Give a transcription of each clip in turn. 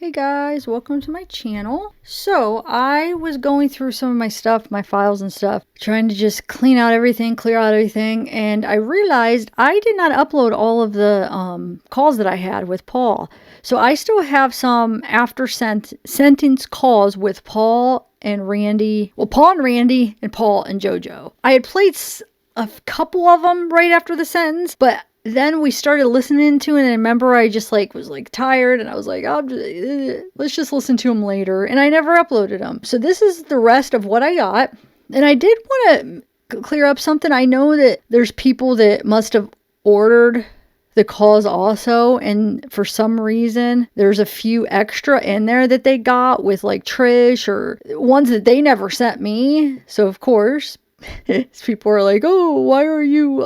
Hey guys, welcome to my channel. So I was going through some of my stuff, my files and stuff, trying to just clear out everything, and I realized I did not upload all of the calls that I had with Paul. So I still have some after sentence calls with Paul and Randy. Well, Paul and Randy and Paul and Jojo. I had played a couple of them right after the sentence, but then we started listening to it, and I remember I just was tired, and I was like, let's just listen to them later, and I never uploaded them. So this is the rest of what I got, and I did want to clear up something. I know that there's people that must have ordered the calls also, and for some reason there's a few extra in there that they got with like Trish or ones that they never sent me. So of course people are like, oh, why are you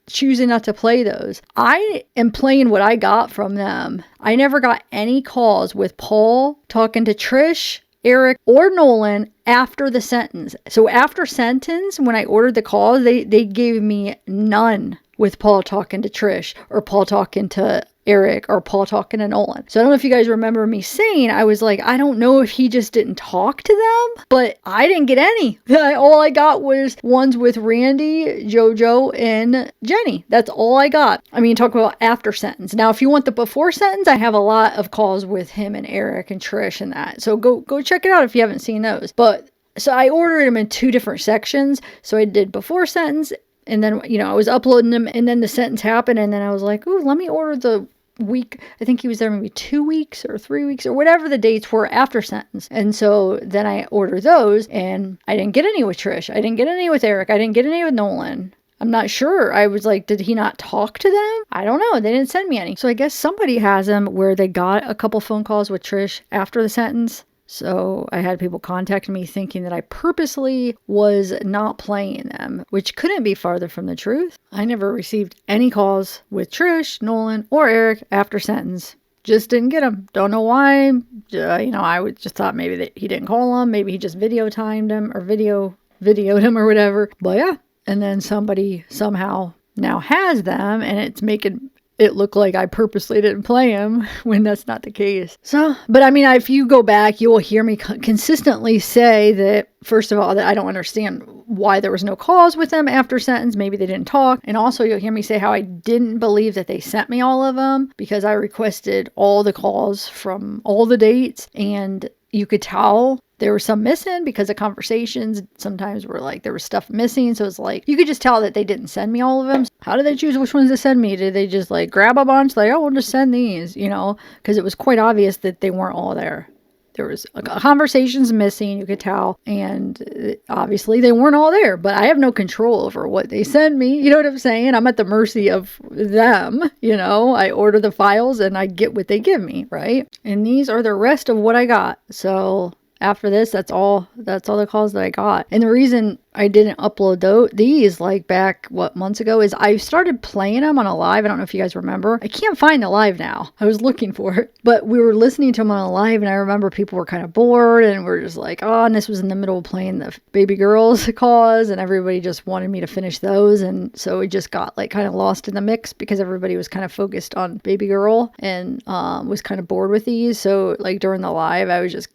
choosing not to play those? I am playing what I got from them. I never got any calls with Paul talking to Trish, Eric, or Nolan after the sentence. So after sentence, when I ordered the calls, they gave me none with Paul talking to Trish or Paul talking to Eric or Paul talking to Nolan. So I don't know if you guys remember me saying, I was like, I don't know if he just didn't talk to them, but I didn't get any. All I got was ones with Randy, Jojo, and Jenny. That's all I got. I mean, talk about after sentence. Now, if you want the before sentence, I have a lot of calls with him and Eric and Trish and that. So go check it out if you haven't seen those. But so I ordered them in two different sections. So I did before sentence, and then, I was uploading them, and then the sentence happened, and then I was like, ooh, let me order the week. I think he was there maybe 2 weeks or 3 weeks or whatever the dates were after sentence. And so then I ordered those, and I didn't get any with Trish. I didn't get any with Eric. I didn't get any with Nolan. I'm not sure. I was like, did he not talk to them? I don't know. They didn't send me any. So I guess somebody has them where they got a couple phone calls with Trish after the sentence. So I had people contact me thinking that I purposely was not playing them, which couldn't be farther from the truth. I never received any calls with Trish, Nolan, or Eric after sentence. Just didn't get them. Don't know why. I would just thought maybe that he didn't call them. Maybe he just videoed him or videoed him or whatever. But yeah. And then somebody somehow now has them, and it's making it looked like I purposely didn't play him when that's not the case. So, but I mean, if you go back, you will hear me consistently say that, first of all, that I don't understand why there was no calls with them after sentence. Maybe they didn't talk. And also you'll hear me say how I didn't believe that they sent me all of them because I requested all the calls from all the dates, and you could tell there were some missing because the conversations sometimes were like there was stuff missing. So it's like you could just tell that they didn't send me all of them. How did they choose which ones to send me? Did they just like grab a bunch like, oh, we'll just send these, because it was quite obvious that they weren't all there. There was conversations missing, you could tell, and obviously they weren't all there, but I have no control over what they send me. You know what I'm saying? I'm at the mercy of them. I order the files and I get what they give me, right? And these are the rest of what I got. So after this, that's all the calls that I got. And the reason I didn't upload these like back months ago is I started playing them on a live. I don't know if you guys remember. I can't find the live now. I was looking for it, but we were listening to them on a live, and I remember people were kind of bored, and we're just like, oh, and this was in the middle of playing the baby girls calls, and everybody just wanted me to finish those, and so it just got like kind of lost in the mix because everybody was kind of focused on baby girl and was kind of bored with these. So like during the live, I was just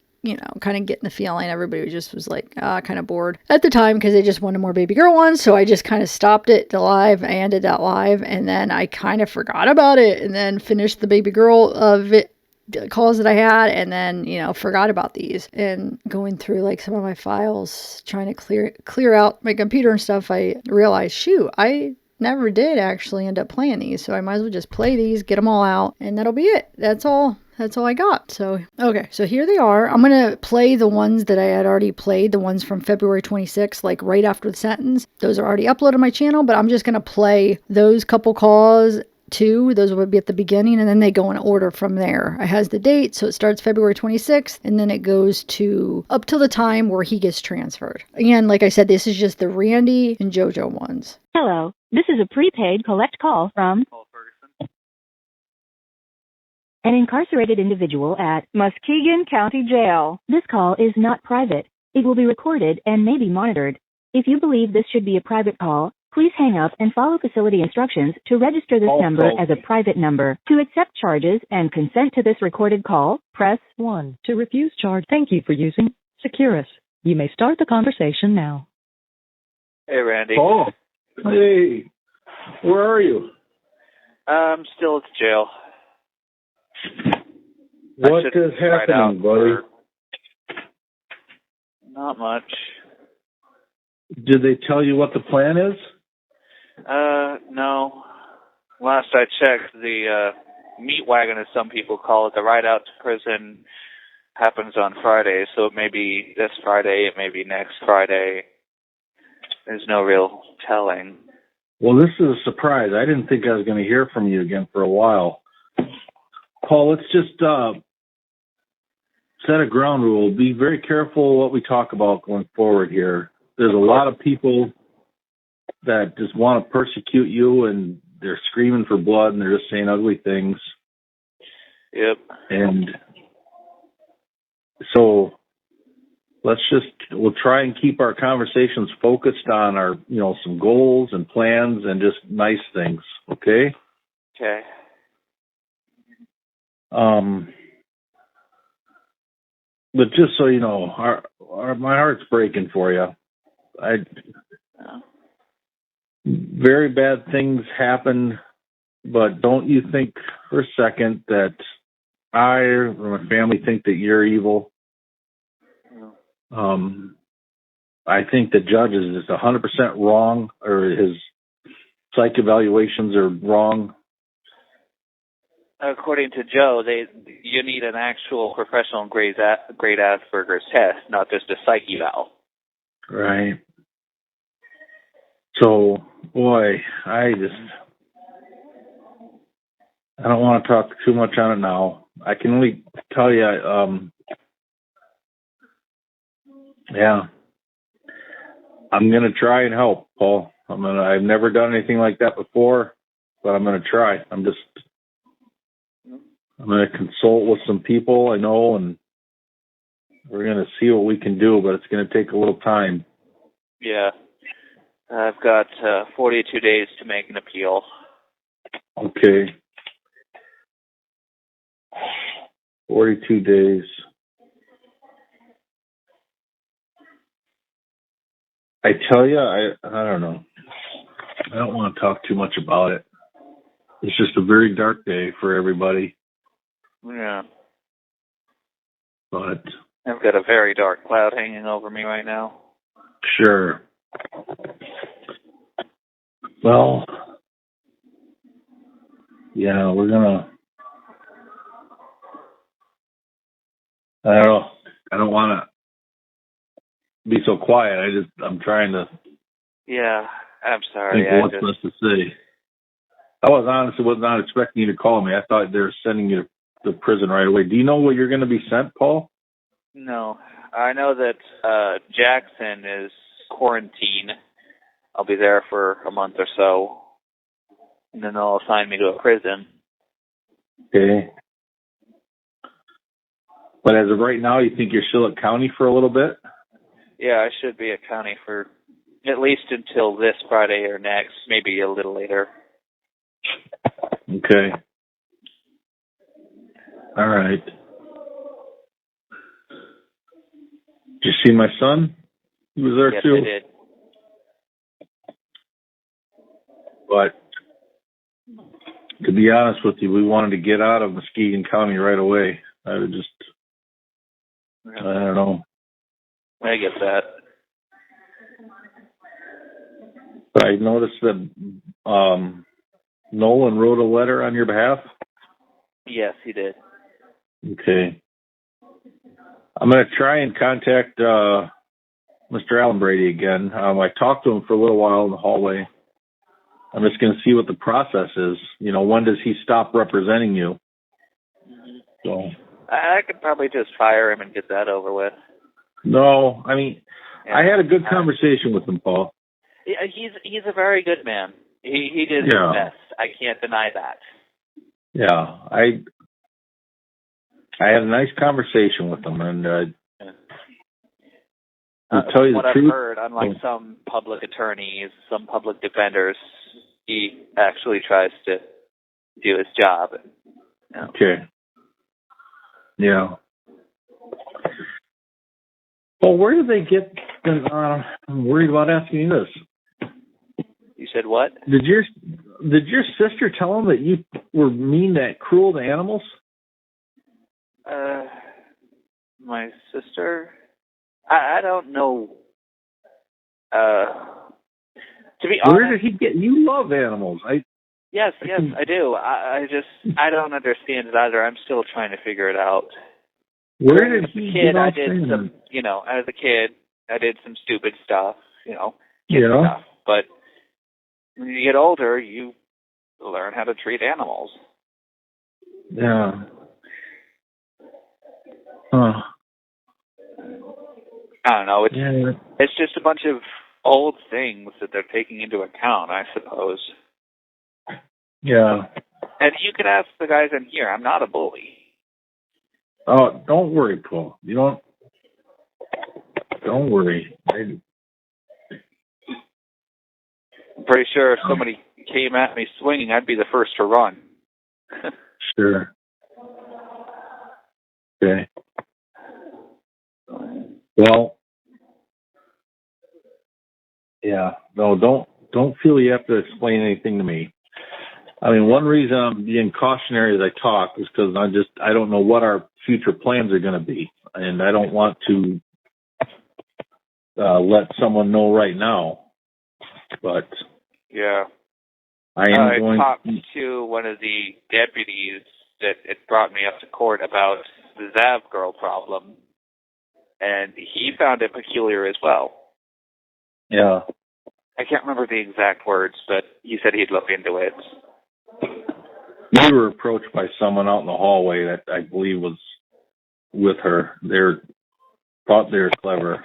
kind of getting the feeling everybody was like kind of bored at the time because they just wanted more baby girl ones. So I just kind of stopped it the live. I ended that live, and then I kind of forgot about it, and then finished the baby girl calls that I had, and then forgot about these. And going through like some of my files, trying to clear out my computer and stuff, I realized, shoot, I never did actually end up playing these, so I might as well just play these, get them all out, and that'll be it. That's all I got. So, okay, so here they are. I'm going to play the ones that I had already played, the ones from February 26th, like right after the sentence. Those are already uploaded on my channel, but I'm just going to play those couple calls too. Those would be at the beginning, and then they go in order from there. It has the date, so it starts February 26th, and then it goes to up till the time where he gets transferred. Again, like I said, this is just the Randy and Jojo ones. Hello, this is a prepaid collect call from Ferguson. An incarcerated individual at Muskegon County Jail. This call is not private. It will be recorded and may be monitored. If you believe this should be a private call, Please hang up and follow facility instructions to register this number as a private number. To accept charges and consent to this recorded call, press 1. To refuse charge, thank you for using Securus. You may start the conversation now. Hey, Randy. Paul. Hey. Where are you? I'm still at the jail. What is happening, buddy? Not much. Did they tell you what the plan is? No. Last I checked, the meat wagon, as some people call it, the ride out to prison happens on Friday, so it may be this Friday, it may be next Friday. There's no real telling. Well, this is a surprise. I didn't think I was going to hear from you again for a while. Paul, let's just set a ground rule. Be very careful what we talk about going forward here. There's a lot of people that just want to persecute you, and they're screaming for blood, and they're just saying ugly things. Yep. And so we'll try and keep our conversations focused on our, some goals and plans and just nice things. Okay? Okay. But just so you know, my heart's breaking for you. Very bad things happen, but don't you think for a second that I or my family think that you're evil? I think the judge is just 100% wrong, or his psych evaluations are wrong. According to Joe, you need an actual professional grade Asperger's test, not just a psych eval. Right. So, boy, I don't want to talk too much on it now. I can only tell you, I'm going to try and help, Paul. I've never done anything like that before, but I'm going to try. I'm going to consult with some people I know, and we're going to see what we can do, but it's going to take a little time. Yeah. I've got 42 days to make an appeal. Okay. 42 days. I tell you, I don't know. I don't want to talk too much about it. It's just a very dark day for everybody. Yeah. But I've got a very dark cloud hanging over me right now. Sure. Well, yeah, we're gonna. I don't know. I don't want to be so quiet. I'm trying to. Yeah, I'm sorry. Think what's best to say. I was not expecting you to call me. I thought they were sending you to prison right away. Do you know where you're going to be sent, Paul? No, I know that Jackson is quarantined. I'll be there for a month or so, and then they'll assign me to a prison. Okay. But as of right now, you think you're still at county for a little bit? Yeah, I should be at county for at least until this Friday or next, maybe a little later. Okay. All right. Did you see my son? He was there too. Yes, I did. But to be honest with you, we wanted to get out of Muskegon County right away. I don't know. I get that. But I noticed that Nolan wrote a letter on your behalf. Yes, he did. Okay. I'm going to try and contact Mr. Allen Brady again. I talked to him for a little while in the hallway. I'm just going to see what the process is. When does he stop representing you? Mm-hmm. So I could probably just fire him and get that over with. No, I Yeah. I had a good conversation with him, Paul. Yeah, he's a very good man. He did his best. I can't deny that. Yeah, I had a nice conversation with him, and tell you what the I've truth, heard, unlike some public attorneys, some public defenders, he actually tries to do his job. You know. Okay. Yeah. Well, where did they get? I'm worried about asking you this. You said what? Did your sister tell him that you were mean, that cruel to animals? My sister. I don't know. To be honest, where did he get? You love animals. Yes, I do. I don't understand it either. I'm still trying to figure it out. Where did he get get I off did saying some, as a kid, I did some stupid stuff, kid stuff. But when you get older, you learn how to treat animals. Yeah. Huh. I don't know. It's just a bunch of old things that they're taking into account, I suppose. Yeah. And you could ask the guys in here. I'm not a bully. Oh, don't worry, Paul. Don't worry. I'm pretty sure if somebody came at me swinging, I'd be the first to run. Sure. Okay. Well, yeah. No, don't feel you have to explain anything to me. I mean, one reason I'm being cautionary as I talk is because I don't know what our future plans are going to be, and I don't want to let someone know right now. But yeah, I talked to one of the deputies that it brought me up to court about the zavgirl problem, and he found it peculiar as well. Yeah. I can't remember the exact words, but he said he'd look into it. We were approached by someone out in the hallway that I believe was with her. They thought they were clever.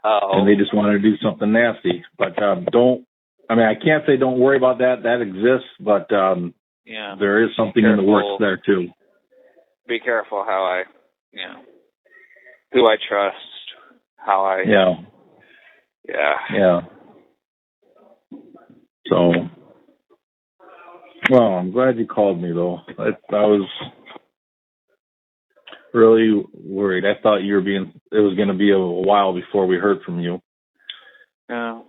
Oh. And they just wanted to do something nasty. But I can't say don't worry about that. That exists, but there is something in the works there too. Be careful how who I trust, how I... Yeah. So, well, I'm glad you called me, though. I was really worried. I thought it was going to be a while before we heard from you. Yeah.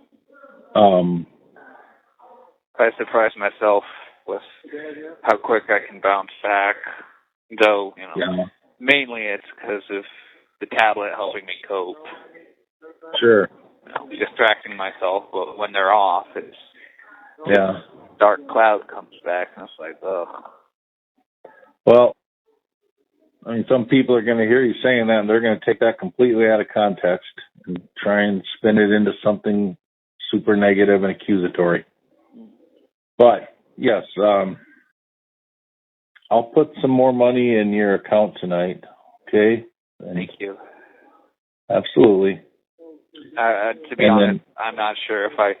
I surprised myself with how quick I can bounce back, though, mainly it's because of the tablet helping me cope. Sure. Distracting myself, but when they're off, it's dark cloud comes back, and it's like, ugh. Well, I mean, some people are going to hear you saying that, and they're going to take that completely out of context and try and spin it into something super negative and accusatory. But, yes, I'll put some more money in your account tonight, okay? Thank you. Absolutely. To be honest, I'm not sure if I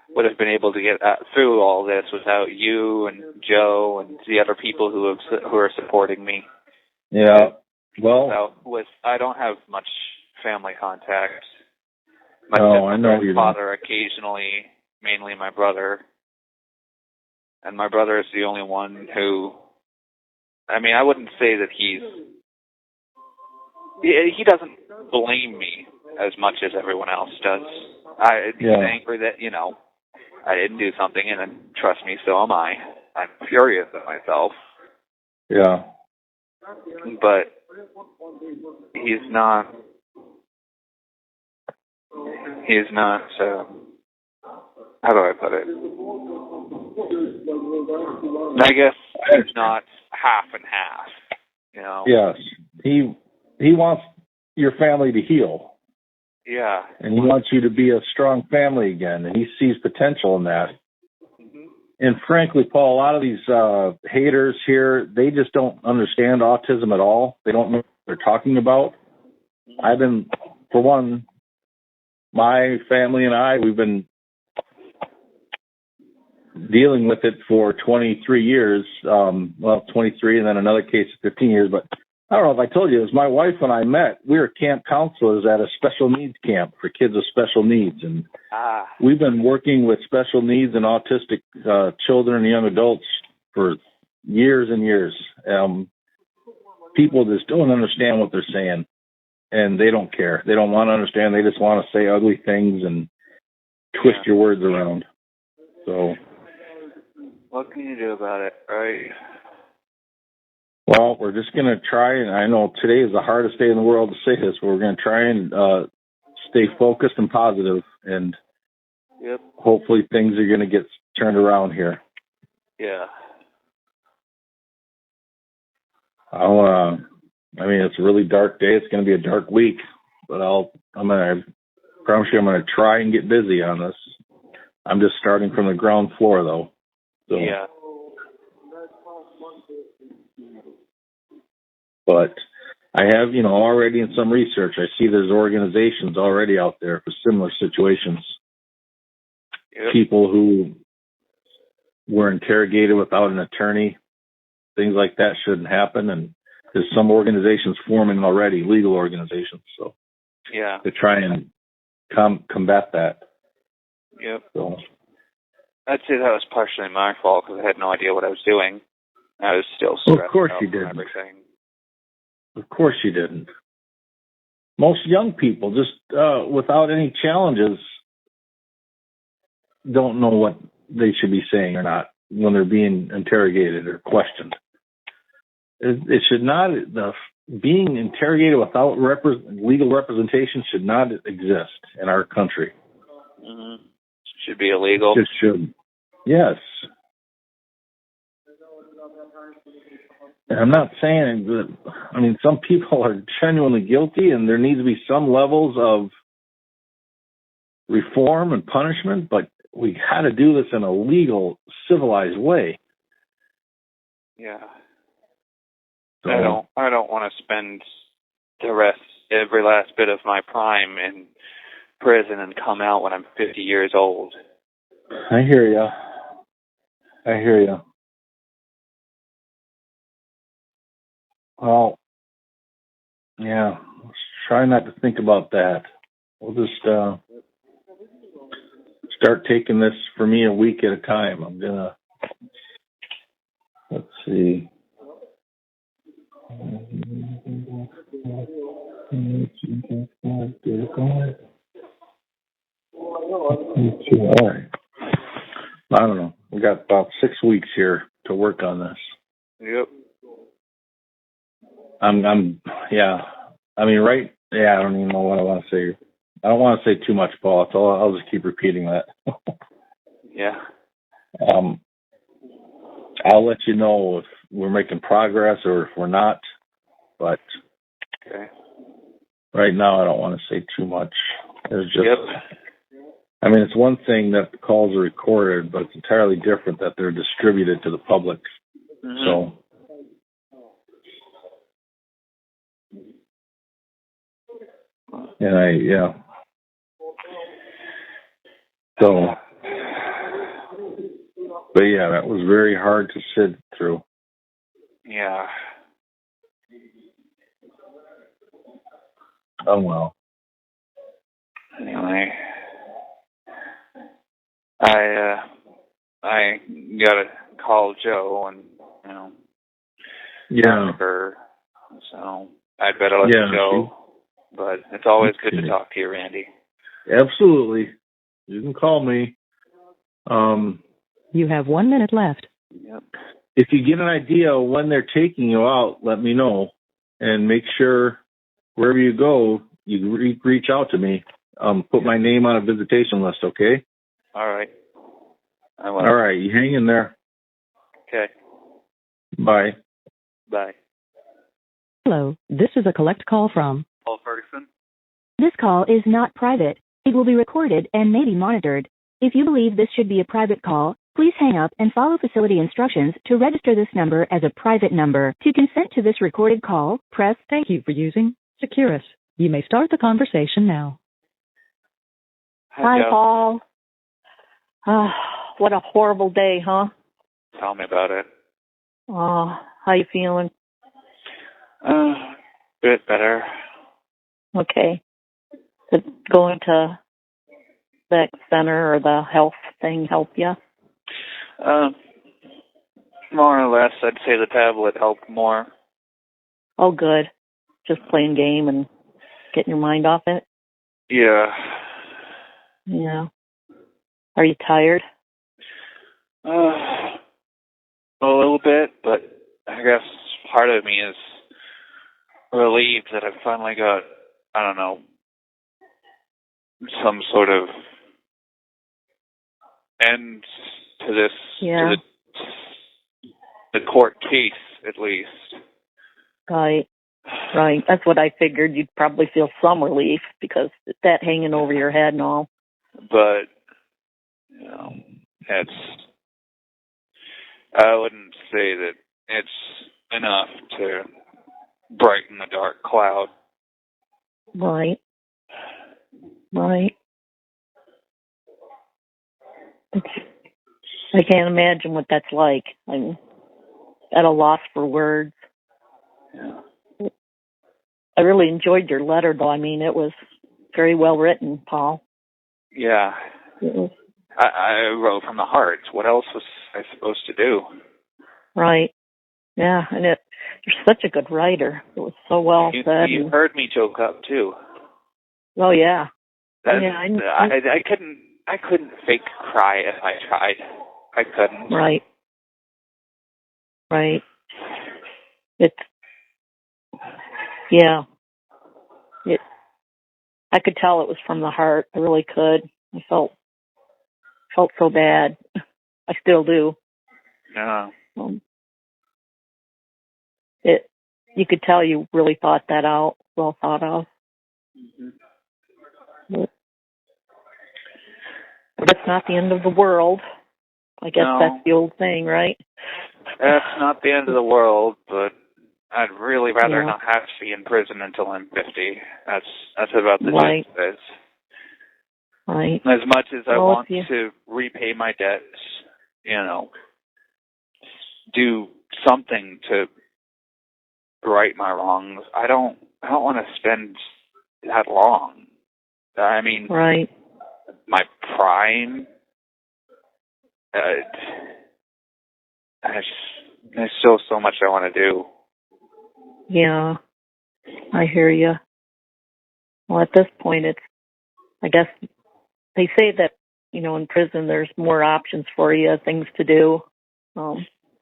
would have been able to get through all this without you and Joe and the other people who are supporting me. Yeah. Well, I don't have much family contact. I know you father occasionally, mainly my brother. And my brother is the only one who, I wouldn't say that he doesn't blame me as much as everyone else does. He's angry that, I didn't do something, and then, trust me, so am I. I'm furious at myself. Yeah. But he's not, how do I put it? I guess he's not half and half, Yes. He wants your family to heal. Yeah. And he wants you to be a strong family again, and he sees potential in that. Mm-hmm. And frankly, Paul, a lot of these haters here, they just don't understand autism at all. They don't know what they're talking about. I've been, for one, my family and we've been dealing with it for 23 years. 23 and then another case of 15 years. But I don't know if I told you this. My wife and I met. We were camp counselors at a special needs camp for kids with special needs, and we've been working with special needs and autistic children and young adults for years and years. People just don't understand what they're saying, and they don't care. They don't want to understand. They just want to say ugly things and twist your words around. So, what can you do about it, right? Well, we're just going to try, and I know today is the hardest day in the world to say this, but we're going to try and stay focused and positive, and hopefully things are going to get turned around here. Yeah. It's a really dark day. It's going to be a dark week, but I promise you I'm going to try and get busy on this. I'm just starting from the ground floor, though. So. Yeah. But I have, already in some research, I see there's organizations already out there for similar situations. Yep. People who were interrogated without an attorney, things like that shouldn't happen. And there's some organizations forming already, legal organizations. So yeah, to try and combat that. Yep. So. I'd say that was partially my fault because I had no idea what I was doing. I was still stressed Of course out you from didn't. everything. Of course you didn't. Most young people, just without any challenges, don't know what they should be saying or not when they're being interrogated or questioned. It should not, being interrogated without legal representation should not exist in our country. Mm-hmm. Should be illegal. It should. Yes. And I'm not saying that, some people are genuinely guilty and there needs to be some levels of reform and punishment, but we got to do this in a legal, civilized way. Yeah. So, I don't want to spend every last bit of my prime in prison and come out when I'm 50 years old. I hear you. Well, yeah, let's try not to think about that. We'll just start taking this for me a week at a time. I'm going to, let's see. All right. I don't know. We got about 6 weeks here to work on this. Yep. I don't even know what I want to say. I don't want to say too much, Paul. I'll just keep repeating that. Yeah. I'll let you know if we're making progress or if we're not. But okay. Right now, I don't want to say too much. There's just, Yep. It's one thing that the calls are recorded, but it's entirely different that they're distributed to the public. Mm-hmm. So. And So, but yeah, that was very hard to sit through. Yeah. Oh well. Anyway, I gotta call Joe and Yeah. her. So I'd better let you go. But it's always good to talk to you, Randy. Absolutely. You can call me. You have 1 minute left. Yep. If you get an idea of when they're taking you out, let me know. And make sure wherever you go, you reach out to me. Put my name on a visitation list, okay? All right. I will. All right. You hang in there. Okay. Bye. Bye. Hello, this is a collect call from Paul Ferguson. This call is not private. It will be recorded and may be monitored. If you believe this should be a private call, please hang up and follow facility instructions to register this number as a private number. To consent to this recorded call, press Thank you for using Securus. You may start the conversation now. Hi, Paul. What a horrible day, huh? Tell me about it. Oh, how you feeling? Bit better. Okay. Did going to the center or the health thing help you? More or less, I'd say the tablet helped more. Oh, good. Just playing game and getting your mind off it? Yeah. Yeah. Are you tired? A little bit, but I guess part of me is relieved that I've finally got, I don't know, some sort of end to this, Yeah. to the court case, at least. Right. Right. That's what I figured. You'd probably feel some relief because that hanging over your head and all. But, I wouldn't say that it's enough to brighten the dark cloud. Right. Right. I can't imagine what that's like. I'm at a loss for words. Yeah. I really enjoyed your letter, though. I mean, it was very well written, Paul. Yeah. It was. I wrote from the heart. What else was I supposed to do? Right. Yeah, and you're such a good writer. It was so well said. You heard me joke up too. Oh yeah. I couldn't fake cry if I tried. I couldn't. Right. Right. I could tell it was from the heart. I really could. I felt so bad. I still do. Yeah. You could tell you really thought that out, well thought of. Mm-hmm. But it's not the end of the world. I guess that's the old thing, right? That's not the end of the world, but I'd really rather not have to be in prison until I'm 50. That's about the gist of it. Right. As much as I want to repay my debts, do something to right my wrongs, I don't want to spend that long. I mean, right. My prime, there's still so much I want to do. Yeah, I hear you. Well, at this point, I guess they say that, in prison there's more options for you, things to do.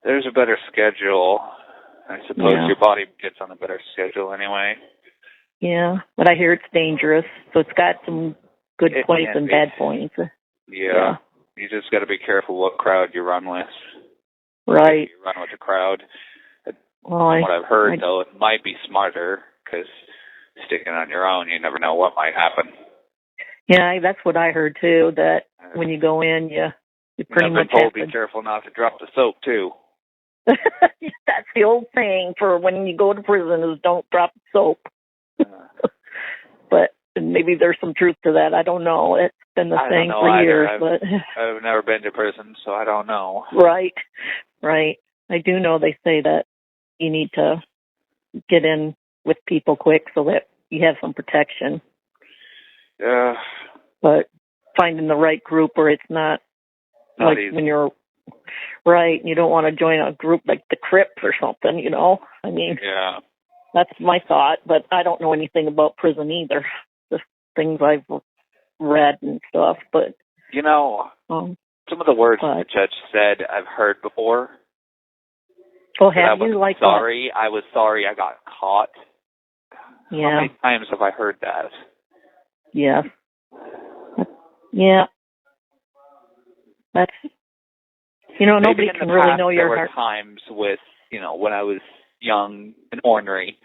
There's a better schedule. I suppose your body gets on a better schedule anyway. Yeah, but I hear it's dangerous, so it's got some good points and bad points. Yeah. You just got to be careful what crowd you run with. Right. You run with a crowd. Well, From what I've heard, though, it might be smarter because sticking on your own, you never know what might happen. Yeah, that's what I heard too. That when you go in, you pretty much have to be careful not to drop the soap too. That's the old thing for when you go to prison is don't drop the soap. But maybe there's some truth to that. I don't know. It's been the thing for years. I've never been to prison, so I don't know. Right. I do know they say that you need to get in with people quick so that you have some protection. Yeah. But finding the right group where it's not like easy. When you're right, you don't want to join a group like the Crips or something, I mean, yeah. That's my thought, but I don't know anything about prison either. Just things I've read and stuff, but some of the words the judge said I've heard before. Oh, have you? Like sorry, I was sorry I got caught. Yeah. How many times have I heard that? Yeah. Yeah. That's, nobody can really know your heart. There were times with, when I was young and ornery.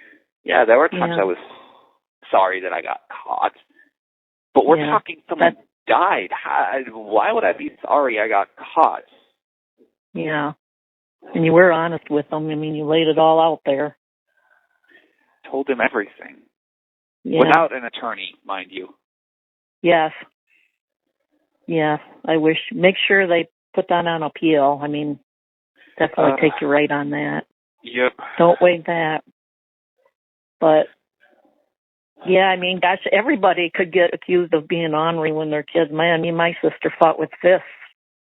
Yeah, there were times I was sorry that I got caught. But we're talking someone died. Why would I be sorry I got caught? Yeah. And you were honest with them. I mean, you laid it all out there. Told him everything. Yeah. Without an attorney, mind you. Yes. Yeah. Make sure they put that on appeal. I mean, definitely take you right on that. Yep. Don't waive that. But yeah, I mean, gosh, everybody could get accused of being ornery when they're kids. Man, I mean, my sister fought with fists,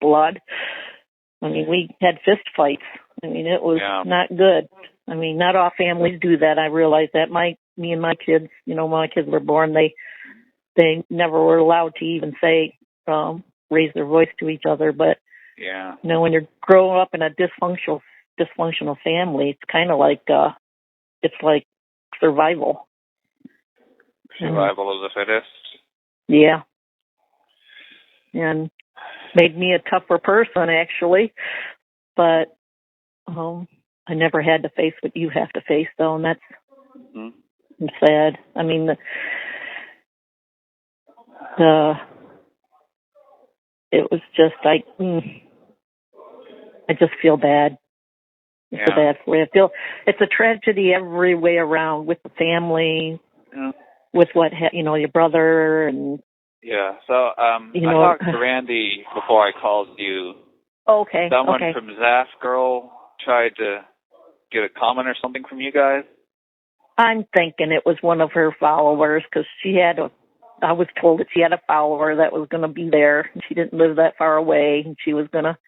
blood. I mean, we had fist fights. I mean, it was not good. I mean, not all families do that. I realize that. Me and my kids, when my kids were born, they never were allowed to even say, raise their voice to each other. But when you're growing up in a dysfunctional family, it's kind of like it's like survival. Survival of the fittest. Yeah. And made me a tougher person, actually. But I never had to face what you have to face, though, and that's sad. I mean, it was just like, I just feel bad. It's a bad way. I feel it's a tragedy every way around with the family, with your brother and. Yeah. So I talked to Randy before I called you. Okay. Someone from zavgirl tried to get a comment or something from you guys. I'm thinking it was one of her followers because I was told that she had a follower that was going to be there. She didn't live that far away, and she was going to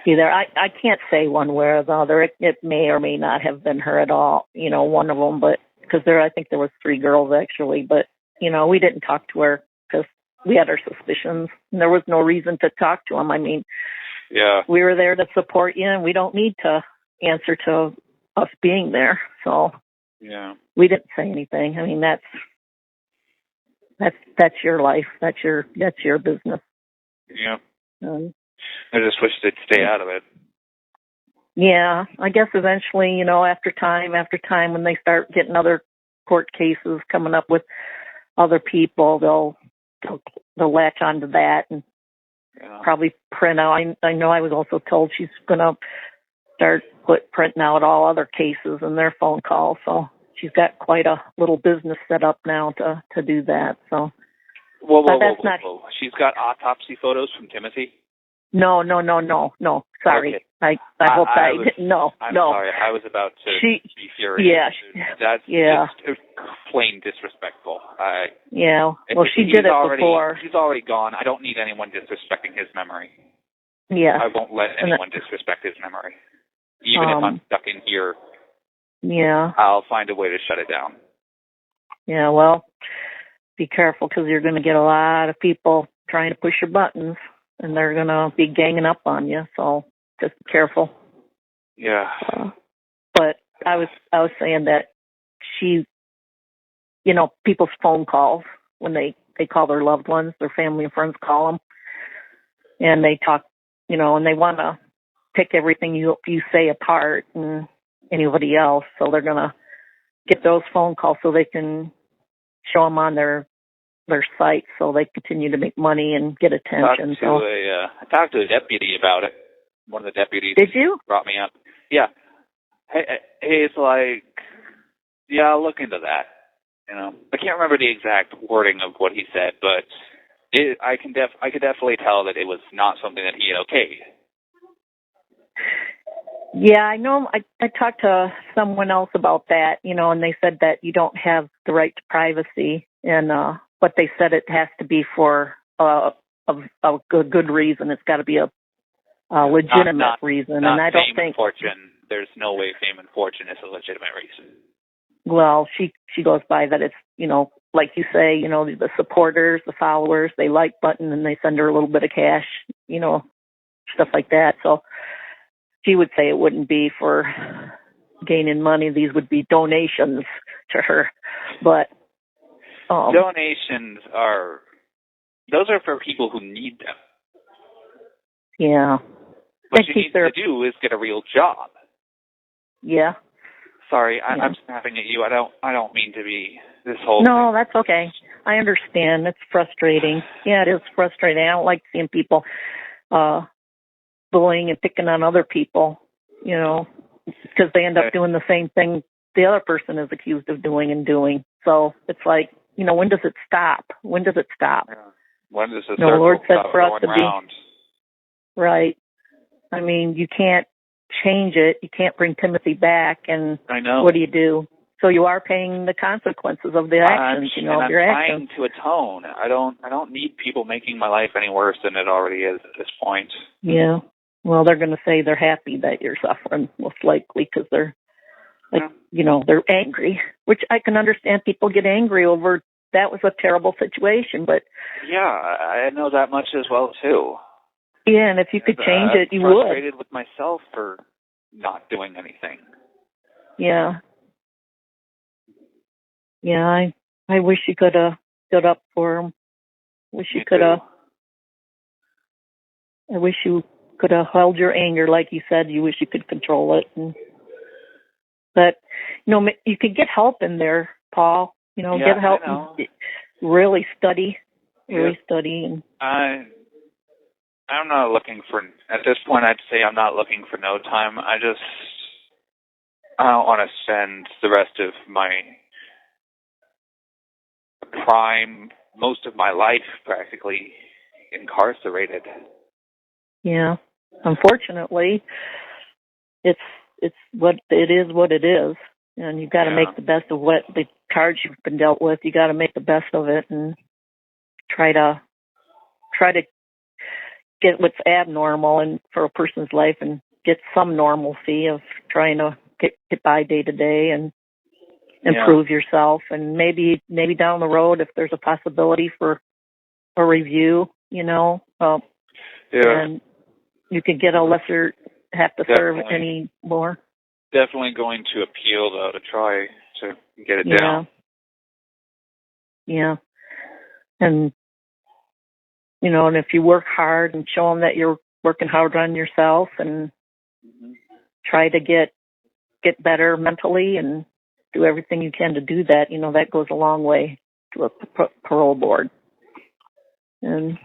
be there. I can't say one way or the other. It may or may not have been her at all, one of them, but because I think there was 3 girls actually, but, we didn't talk to her because we had our suspicions, and there was no reason to talk to them. I mean, we were there to support you, and we don't need to answer to us being there, so we didn't say anything. I mean, that's your life. That's your business. Yeah. I just wish they'd stay out of it. Yeah, I guess eventually, after time, when they start getting other court cases coming up with other people, they'll latch onto that and probably print out. I know I was also told she's going to start printing out all other cases and their phone calls. So she's got quite a little business set up now to do that. So whoa. She's got autopsy photos from Timothy? No. Sorry. Okay. I hope I didn't. No. I'm sorry. I was about to be furious. Yeah. That's just plain disrespectful. Well, she did it before. He's already gone. I don't need anyone disrespecting his memory. Yeah. I won't let anyone disrespect his memory. Even if I'm stuck in here, I'll find a way to shut it down. Yeah, well, be careful because you're going to get a lot of people trying to push your buttons, and they're going to be ganging up on you. So just be careful. Yeah. But I was saying that she, people's phone calls when they call their loved ones, their family and friends call them, and they talk, and they want to pick everything you say apart and anybody else. So they're going to get those phone calls so they can show them on their site so they continue to make money and get attention. I talked to a deputy about it. One of the deputies. Did you? Brought me up. Yeah. Hey, it's like, I'll look into that. I can't remember the exact wording of what he said, but I could definitely tell that it was not something that he had okayed. Yeah, I know. I talked to someone else about that, and they said that you don't have the right to privacy, and but they said it has to be for a good reason. It's got to be a legitimate reason, and I don't think fortune. There's no way fame and fortune is a legitimate reason. Well, she goes by that it's like you say, the supporters, the followers, they like button and they send her a little bit of cash, stuff like that. So she would say it wouldn't be for gaining money. These would be donations to her. But donations are for people who need them. Yeah. What you need to do is get a real job. Yeah. Sorry, I'm snapping at you. I don't mean to be this whole No, thing. That's okay. I understand. It's frustrating. Yeah, it is frustrating. I don't like seeing people bullying and picking on other people, because they end up doing the same thing the other person is accused of doing. So it's like, when does it stop? When does it stop? Yeah. When does the circle Lord said stop for us going to round? Right. I mean, you can't change it. You can't bring Timothy back. And I know. What do? So you are paying the consequences of the actions, and of I'm your trying actions. to atone. I don't need people making my life any worse than it already is at this point. Yeah. Well, they're going to say they're happy that you're suffering, most likely, because they're, they're angry, which I can understand people get angry over. That was a terrible situation, but... Yeah, I know that much as well, too. Yeah, and if you could change it, you would. I'm frustrated with myself for not doing anything. Yeah. Yeah, I wish you could have stood up for him. Wish you could have. I wish you could have held your anger, like you said. You wish you could control it. But you could get help in there, Paul. Get help. And really study. Really study. And I'm not looking for. At this point, I'd say I'm not looking for no time. I don't want to spend the rest of my prime, most of my life practically incarcerated. Yeah. Unfortunately, it's what it is, and you got to make the best of what the cards you've been dealt with. You got to make the best of it and try to get what's abnormal and for a person's life and get some normalcy of trying to get by day to day and improve yourself. And maybe down the road, if there's a possibility for a review, and you could get a lesser, have to serve any more. Definitely going to appeal, though, to try to get it down. Yeah. And, and if you work hard and show them that you're working hard on yourself and try to get better mentally and do everything you can to do that, that goes a long way to a parole board. And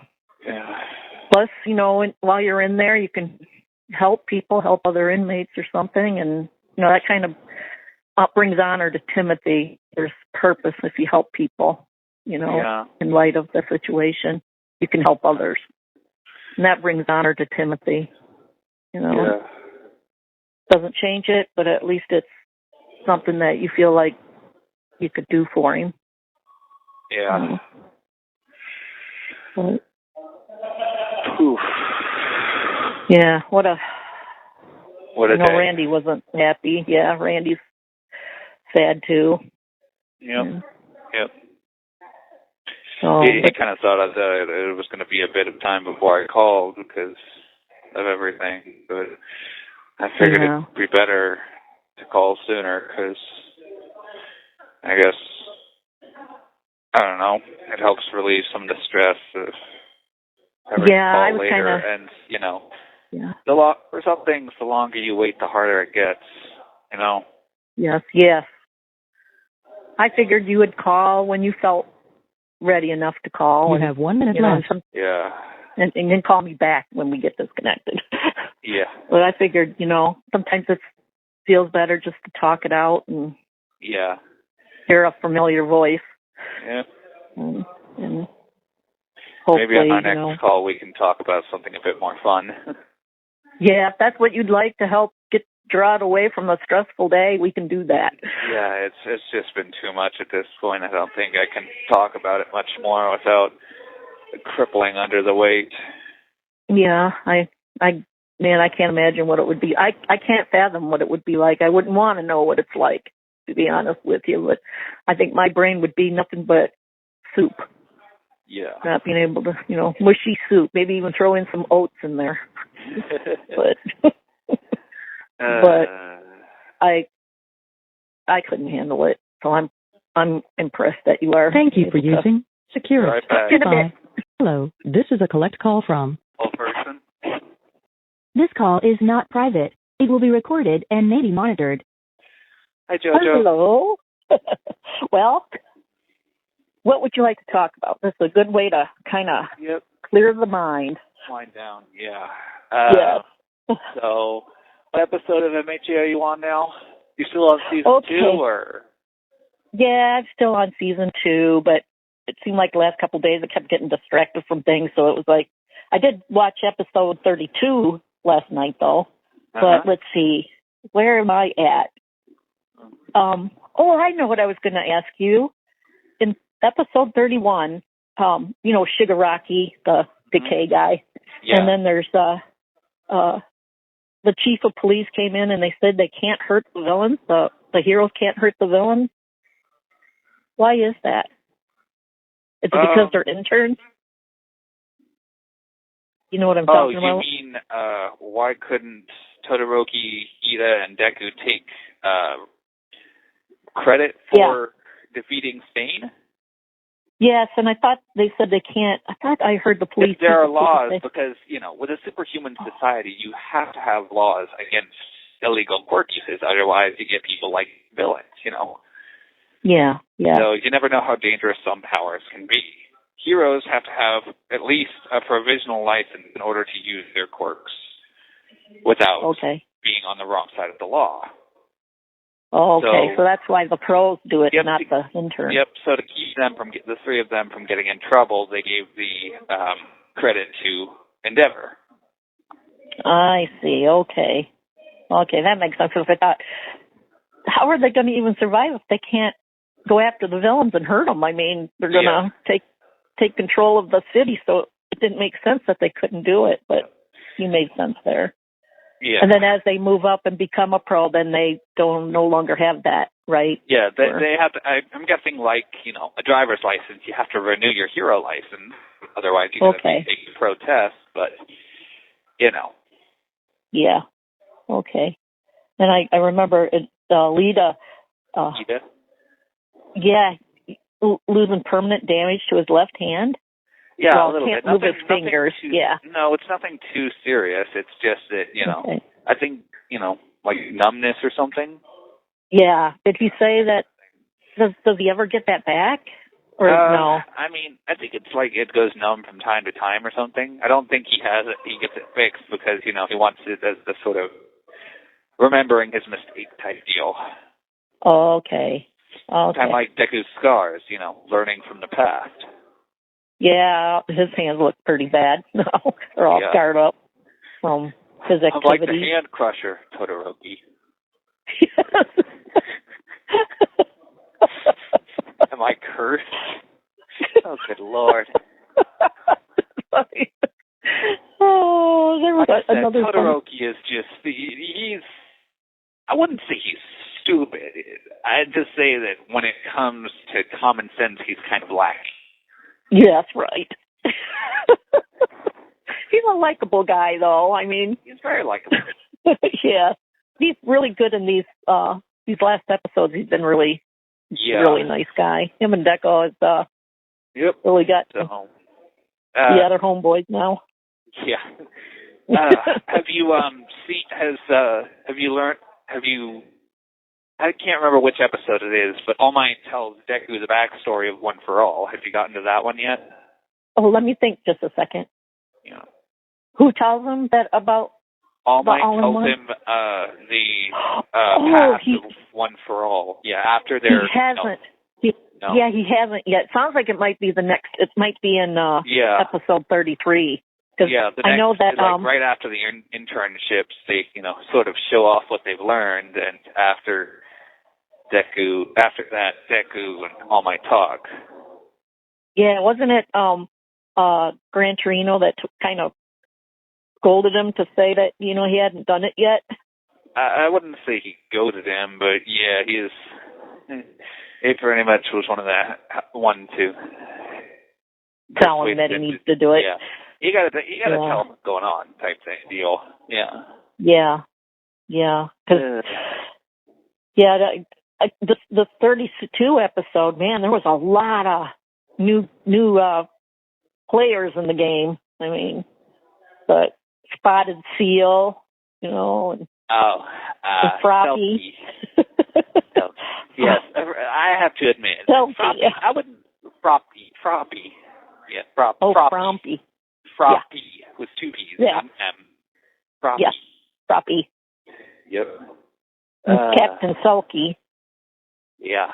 plus, while you're in there, you can help other inmates or something. And, that kind of brings honor to Timothy. There's purpose if you help people, in light of the situation. You can help others. And that brings honor to Timothy, Doesn't change it, but at least it's something that you feel like you could do for him. Yeah. Yeah, what a day. Randy wasn't happy. Yeah, Randy's sad too. Yep. So, he kind of thought it was going to be a bit of time before I called because of everything, but I figured it'd be better to call sooner because I guess, I don't know, it helps relieve some of the stress of having to call later. And, for some things, the longer you wait, the harder it gets, Yes. I figured you would call when you felt ready enough to call. You have 1 minute left. And then call me back when we get disconnected. Yeah. But I figured, sometimes it feels better just to talk it out and hear a familiar voice. Yeah. And maybe on our next call we can talk about something a bit more fun. Yeah, if that's what you'd like to help draw it away from a stressful day, we can do that. Yeah, it's just been too much at this point. I don't think I can talk about it much more without crippling under the weight. Yeah, I can't imagine what it would be. I can't fathom what it would be like. I wouldn't want to know what it's like, to be honest with you. But I think my brain would be nothing but soup. Yeah. Not being able to, mushy soup. Maybe even throw in some oats in there. But I couldn't handle it. So I'm impressed that you are. Thank you for using Securus. Right. Hello, this is a collect call from Ferguson. This call is not private. It will be recorded and may be monitored. Hi, Jojo. Hello. Well, what would you like to talk about? This is a good way to kind of clear the mind. Wind down, Yes. So, what episode of MHA are you on now? You still on season 2, or? Yeah, I'm still on season 2, but it seemed like the last couple of days I kept getting distracted from things, so it was like, I did watch episode 32 last night, though. But let's see, where am I at? I know what I was going to ask you. In episode 31, Shigaraki, the decay guy, and then there's the chief of police came in and they said they can't hurt the villains. The heroes can't hurt the villains. Why is that? Is it because they're interns? You know what I'm talking about? Oh, you mean why couldn't Todoroki, Ida, and Deku take credit for defeating Stain? Yes, and I thought they said they can't. I thought I heard the police. There are laws because, with a superhuman society, you have to have laws against illegal quirk uses. Otherwise, you get people like villains, Yeah. So you never know how dangerous some powers can be. Heroes have to have at least a provisional license in order to use their quirks without being on the wrong side of the law. Oh, okay, so that's why the pros do it, not the interns. Yep, so to keep the three of them from getting in trouble, they gave the credit to Endeavor. I see, okay. Okay, that makes sense, because I thought, how are they going to even survive if they can't go after the villains and hurt them? I mean, they're going to take control of the city, so it didn't make sense that they couldn't do it, but you made sense there. Yeah. And then as they move up and become a pro, then they no longer have that, right? Yeah, they have to. I'm guessing, like, a driver's license, you have to renew your hero license. Otherwise, you have to take a pro test, but, Yeah. Okay. And I remember Lita. Ida? Yeah, losing permanent damage to his left hand. Yeah, well, a little can't bit. move his fingers. No, it's nothing too serious. It's just that, I think, like numbness or something. Yeah. Did he say that? Does he ever get that back? Or no? I mean, I think it's like it goes numb from time to time or something. I don't think he has it. He gets it fixed because, he wants it as the sort of remembering his mistake type deal. Okay. Kind of like Deku's scars, learning from the past. Yeah, his hands look pretty bad. They're all scarred up from his activity. I'm like the hand crusher, Todoroki. Am I cursed? Oh, good Lord. There was another Todoroki is just, he's, I wouldn't say he's stupid. I'd just say that when it comes to common sense, he's kind of lacking. Yeah, that's right. He's a likable guy, though. I mean, he's very likable. Yeah, he's really good in these last episodes. He's been really nice guy. Him and Deco has really got the other homeboys now. Yeah. Have you I can't remember which episode it is, but All Might tells Deku the backstory of One for All. Have you gotten to that one yet? Oh, let me think just a second. Yeah. Who tells him that about All Might tells him the path of One for All. Yeah, after their... He hasn't. Yeah, he hasn't yet. Sounds like it might be it might be in episode 33. Yeah, I know that right after the internships, they sort of show off what they've learned, and after that, Deku and All Might talk. Yeah, wasn't it Gran Torino that kind of scolded him to say that he hadn't done it yet? I wouldn't say he goaded him, but yeah, he pretty much was one of the one to tell him that he needs to do it. Yeah. You gotta tell him what's going on, type thing deal. Yeah. Yeah. Because the 32 episode, man, there was a lot of new players in the game. I mean, the Spotted Seal, and Froppy. Yes, I have to admit, Froppy. I wouldn't Froppy. Yeah, Froppy. Froppy with two P's. Yeah. Froppy. Yes, Froppy. Yep. Captain Sulky. Yeah.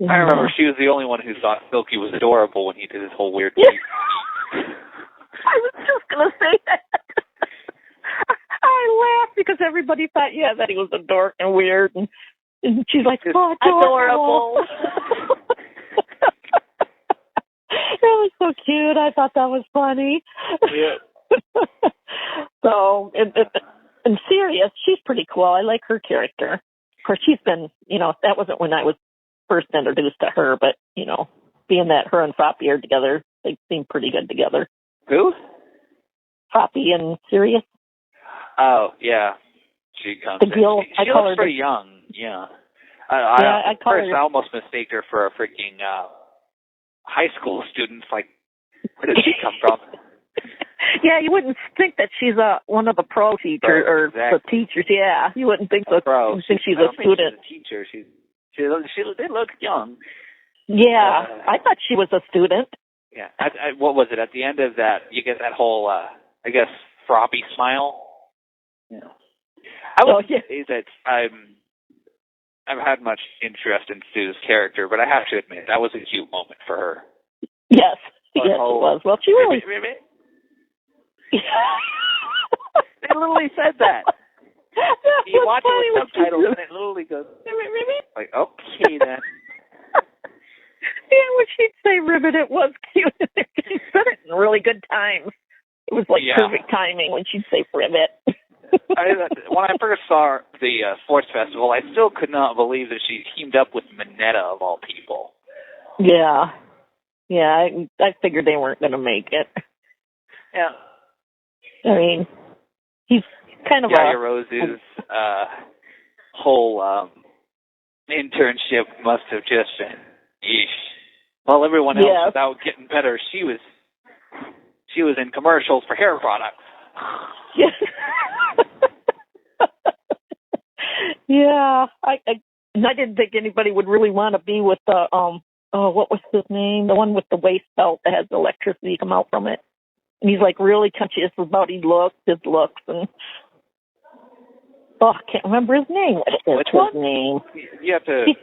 I remember she was the only one who thought Silky was adorable when he did his whole weird thing. I was just going to say that. I laughed because everybody thought, that he was a dork and weird. And she's like, oh, adorable. That was so cute. I thought that was funny. Yeah. So, and Sirius, she's pretty cool. I like her character. Of course, she's been, that wasn't when I was first introduced to her, but, being that her and Floppy are together, they seem pretty good together. Who? Floppy and Sirius. Oh, yeah. She comes the in. girl, She looks pretty young, yeah. I almost mistake her for a freaking high school student. Like, where did she come from? Yeah, you wouldn't think that she's one of the pro teachers or the teachers. Yeah, you wouldn't think so. Pro. You think she's a student. She's a teacher. They look young. Yeah, I thought she was a student. Yeah. What was it? At the end of that, you get that whole, I guess, froppy smile. Yeah. I would say that I've had much interest in Sue's character, but I have to admit that was a cute moment for her. Yes, it was. Well, she really. They literally said that. You watch it with subtitles, and it literally goes like, okay then. Yeah, when she'd say ribbit, it was cute. She said it in really good times. It was like perfect timing when she'd say ribbit. When I first saw the sports festival, I still could not believe that she teamed up with Minetta of all people. Yeah. Yeah, I figured they weren't going to make it. Yeah. I mean, he's kind of Yaya Rose's whole internship must have just been, yeesh. While everyone else was out getting better, she was in commercials for hair products. Yeah, I didn't think anybody would really want to be with the what was his name? The one with the waist belt that has electricity come out from it. And he's like really conscious about his looks, and I can't remember his name. What is his name? You have to say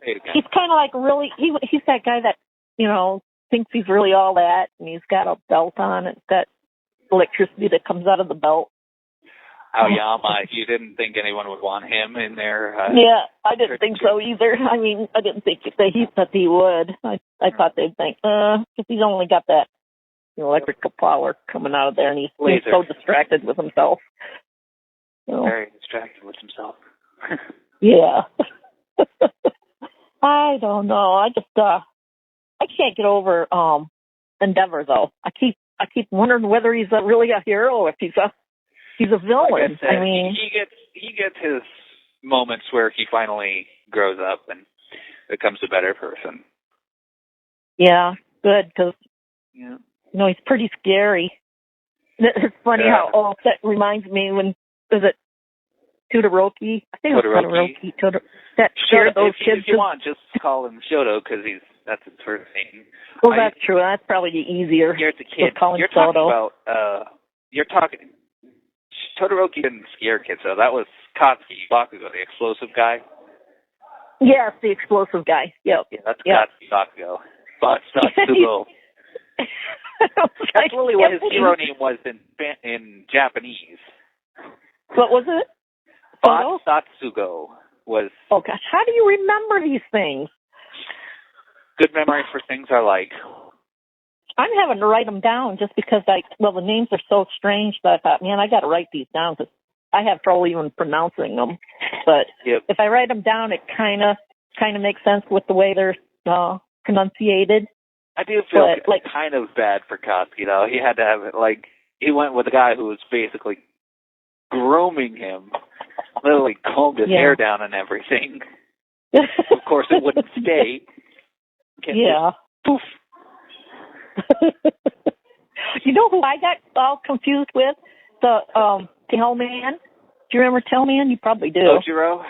it again. He's kind of like really, he's that guy that, thinks he's really all that, and he's got a belt on, and it's got electricity that comes out of the belt. Aoyama, you didn't think anyone would want him in there? Yeah, I didn't think so either. I mean, I didn't think that he would. I thought they'd think, because he's only got that electrical power coming out of there, and he's so distracted with himself. Very distracted with himself. Yeah. I don't know. I just I can't get over Endeavor though. I keep wondering whether he's really a hero or if he's a villain. Like I said, I mean, he gets his moments where he finally grows up and becomes a better person. Yeah, good, because he's pretty scary. It's funny how that reminds me when was it Todoroki? I think it was Todoroki. That scared those kids. If you want, just call him Shoto because that's his first name. Well, that's true. That's probably easier. You're the kid. You're talking about. Todoroki didn't scare kids though. That was Katsuki Bakugo, the explosive guy. Yes, the explosive guy. Yep. Yeah, that's Katsuki Bakugo. Satsugo. That's really what his hero name was in Japanese. What was it? Satsugo was. Oh gosh, how do you remember these things? Good memory for things I like. I'm having to write them down just because the names are so strange that I thought, man, I got to write these down because I have trouble even pronouncing them. But if I write them down, it kind of makes sense with the way they're pronunciated. I do feel kind of bad for Katsuki though. He had to have it he went with a guy who was basically grooming him, literally combed his hair down and everything. Of course, it wouldn't stay. Poof. You know who I got all confused with? The Tailman. Do you remember Tailman? You probably do. Ojiro?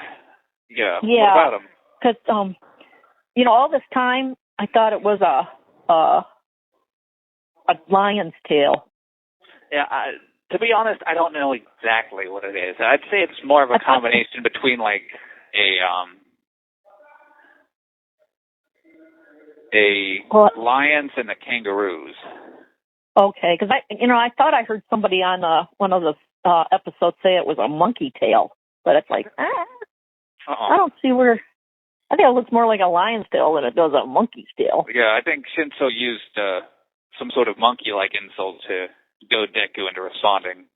Yeah. What about him? Because all this time I thought it was a lion's tail. Yeah. To be honest, I don't know exactly what it is. I'd say it's more of a combination between a lions and the kangaroos. Okay, because I thought I heard somebody on one of the episode say it was a monkey tail, but it's like, I don't see where. I think it looks more like a lion's tail than it does a monkey's tail. Yeah, I think Shinso used some sort of monkey-like insult to goad Deku into responding.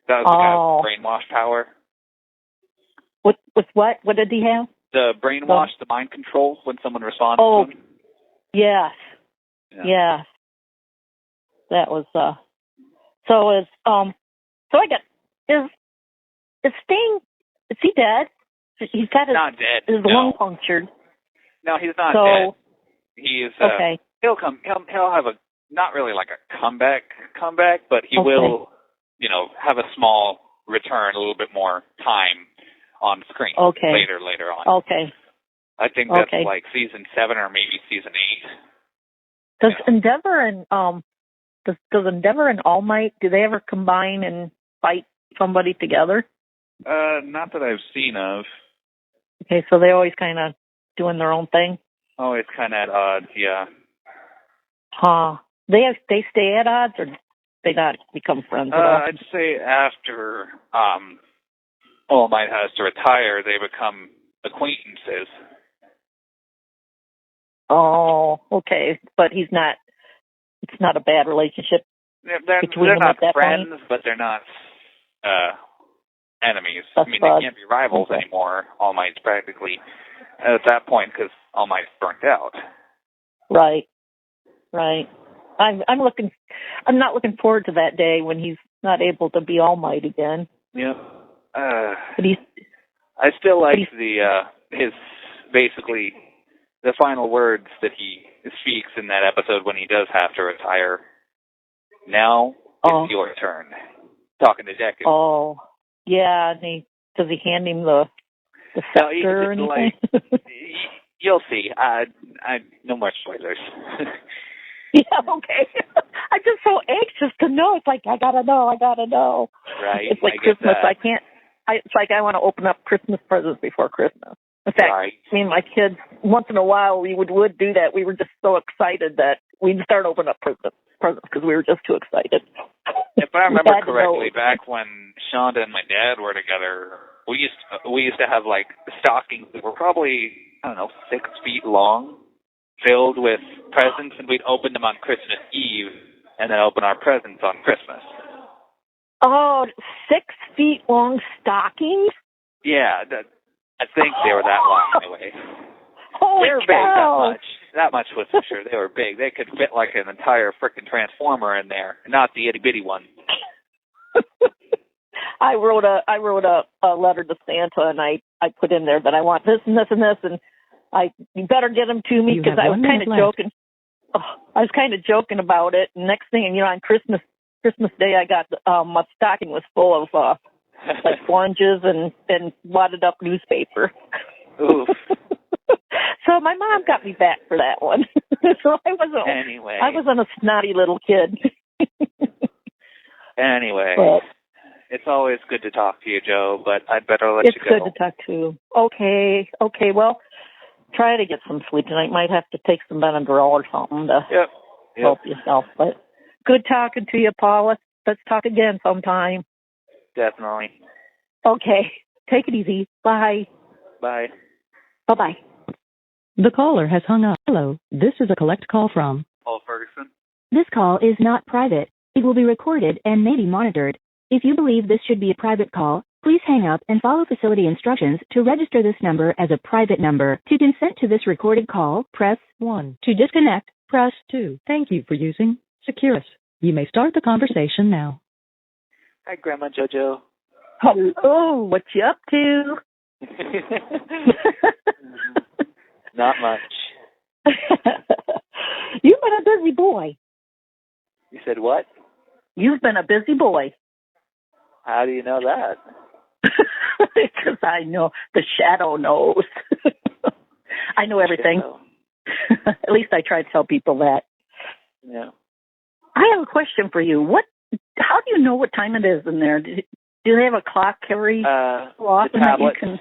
That was the kind of brainwash power. With what? What did he have? The brainwash, the mind control when someone responds to him. Yes. Yeah. That was, so I got, is Sting, is he dead? He's got not dead. His lung punctured. No, he's not dead. He is, okay. He'll have a, not really like a comeback, but he will, have a small return, a little bit more time on screen later on. Okay. I think that's like season 7 or maybe season 8. Does Endeavor and does Endeavor and All Might, do they ever combine and fight somebody together? Not that I've seen of. Okay, so they always kind of doing their own thing. Always kind of at odds, yeah. They stay at odds, or they not become friends at all? I'd say after All Might has to retire, they become acquaintances. Oh, okay. But it's not a bad relationship between them not at that friends, point? but they're not enemies. They can't be rivals anymore. All Might's practically at that point because All Might's burnt out. Right. I'm not looking forward to that day when he's not able to be All Might again. Yeah. But I still like his basically the final words that he speaks in that episode when he does have to retire. Now it's your turn. Talking to Deku. Oh, yeah. And does he hand him the scepter or anything? You'll see. No more spoilers. Yeah, okay. I'm just so anxious to know. It's like, I gotta know. Right. It's like Christmas. It's like I want to open up Christmas presents before Christmas. In fact, me and my kids, once in a while, we would do that. We were just so excited that we'd start opening up presents because we were just too excited. If I remember correctly, back when Shonda and my dad were together, we used to have like stockings that were probably 6 feet long, filled with presents, and we'd open them on Christmas Eve and then open our presents on Christmas. Oh, 6 feet long stockings? Yeah, I think they were that long anyway. Holy they were cow. big, that much was for sure. They were big. They could fit like an entire frickin' transformer in there, not the itty bitty one. I wrote a letter to Santa, and I put in there that I want this and this and this, and you better get them to me because I was kind of joking. I was kind of joking about it. And next thing, on Christmas Day, I got my stocking was full of like oranges and wadded up newspaper. Oof. So my mom got me back for that one. So I wasn't a snotty little kid. Anyway, but it's always good to talk to you, Joe, but I'd better let you go. It's good to talk to you. Okay. Well, try to get some sleep tonight. Might have to take some Benadryl or something to help yourself. But good talking to you, Paul. Let's talk again sometime. Definitely. Okay. Take it easy. Bye. Bye. Bye-bye. The caller has hung up. Hello, this is a collect call from Paul Ferguson. This call is not private. It will be recorded and may be monitored. If you believe this should be a private call, please hang up and follow facility instructions to register this number as a private number. To consent to this recorded call, press 1. To disconnect, press 2. Thank you for using Securus. You may start the conversation now. Hi, Grandma Jojo. Hello, what you up to? Not much. You've been a busy boy. You said what? You've been a busy boy. How do you know that? Because I know. The shadow knows. I know everything. At least I try to tell people that. Yeah. I have a question for you. How do you know what time it is in there? Do they have a clock every so often that you can?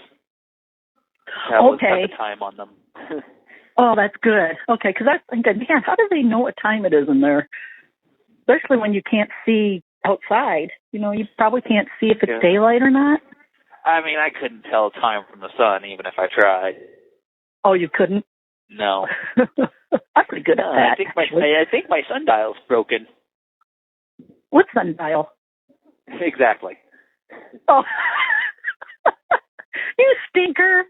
Tablets have the time on them. Oh, that's good. Okay, because I was thinking, man, how do they know what time it is in there? Especially when you can't see outside. You know, you probably can't see if it's daylight or not. I mean, I couldn't tell time from the sun even if I tried. Oh, you couldn't? No. I'm pretty good at that. I think my sundial's broken. What sundial? Exactly. Oh, you stinker!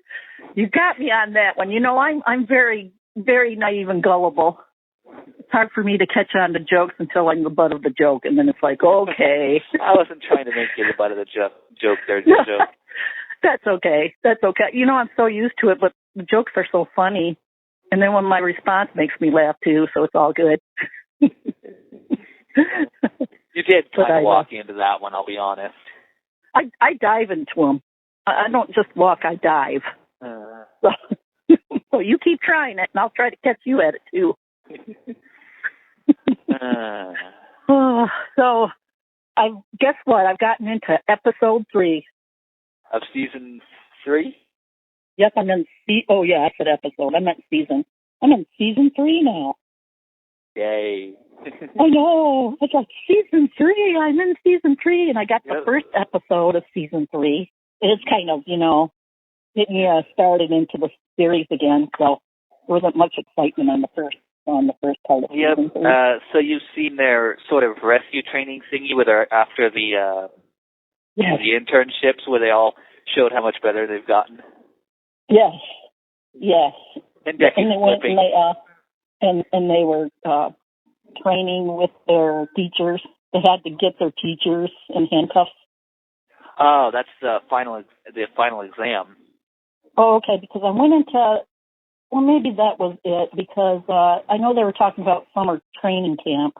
You got me on that one. You know, I'm very, very naive and gullible. It's hard for me to catch on to jokes until I'm the butt of the joke, and then it's like, okay. I wasn't trying to make you the butt of the joke there, Jojo. That's okay. That's okay. You know, I'm so used to it, but the jokes are so funny. And then when my response makes me laugh, too, so it's all good. You did kind of walk into that one, I'll be honest. I dive into them. I don't just walk, I dive. So you keep trying it, and I'll try to catch you at it, too. So, guess what? I've gotten into episode 3. Of season 3? Yes, I'm in oh yeah, I said episode. I meant season. I'm in season 3 now. Yay. I know. It's like season 3. I'm in season 3, and I got the first episode of season 3. It's kind of, you know, getting me started into the series again. So there wasn't much excitement on the first part of season 3. So you've seen their sort of rescue training thingy after the internships where they all showed how much better they've gotten. Yes. And they went and they were training with their teachers. They had to get their teachers in handcuffs. Oh, that's the final exam. Oh, okay. Because I went into, well, maybe that was it. Because I know they were talking about summer training camp,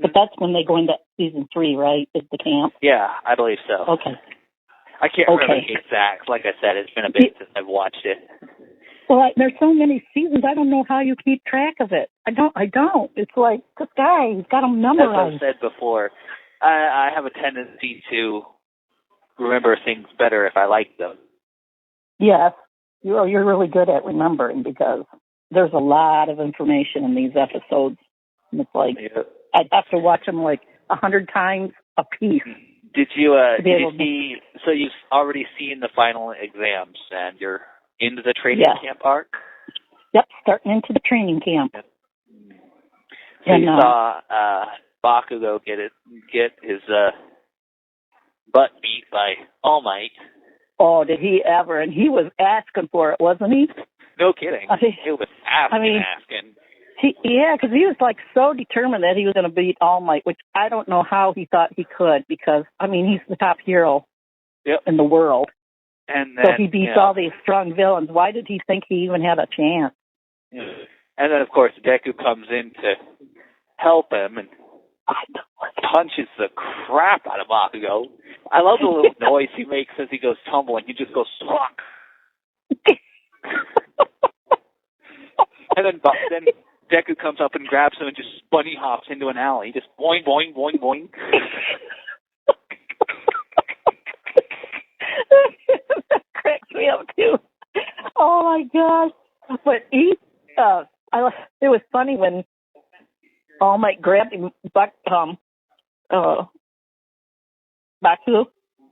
but that's when they go into season 3, right? Is the camp? Yeah, I believe so. Okay. I can't remember the exact. Like I said, it's been a bit since I've watched it. Well, there's so many seasons, I don't know how you keep track of it. I don't. It's like, this guy, he's got them memorized. As I've said before, I have a tendency to remember things better if I like them. Yes. You're really good at remembering because there's a lot of information in these episodes. And it's like, I'd have to watch them like 100 times a piece. Did you see, so you've already seen the final exams and you're into the training camp arc? Yep, starting into the training camp. Yep. So you saw Bakugo get his butt beat by All Might. Oh, did he ever? And he was asking for it, wasn't he? No kidding. He was asking. Because he was like so determined that he was going to beat All Might, which I don't know how he thought he could because, I mean, he's the top hero in the world. And then, so he beats all these strong villains. Why did he think he even had a chance? Yeah. And then, of course, Deku comes in to help him and punches the crap out of Bakugo. I love the little noise he makes as he goes tumbling. He just goes, "Fuck!" And then Deku comes up and grabs him and just bunny hops into an alley. Just boing, boing, boing, boing. That cracks me up, too. Oh, my gosh. But it was funny when All Might grabbed him back, Bakugo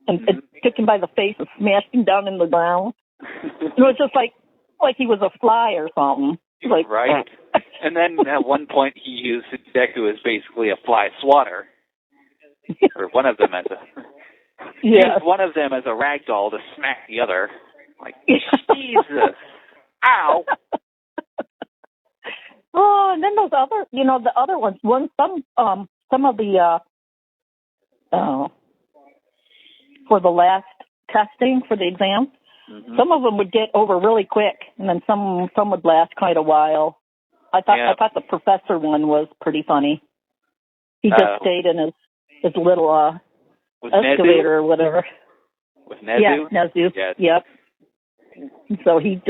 and took him by the face and smashed him down in the ground. It was just like he was a fly or something. Like, right. And then at one point he used Deku as basically a fly swatter. Or one of them as a rag doll to smack the other. Like, Jesus. Ow. Oh, and then those other, the other ones. Some of the for the last testing for the exam, some of them would get over really quick, and then some would last quite a while. I thought the professor one was pretty funny. He just stayed in his little excavator or whatever. With Nezu? Yeah, Nezu. Yes. Yep. So he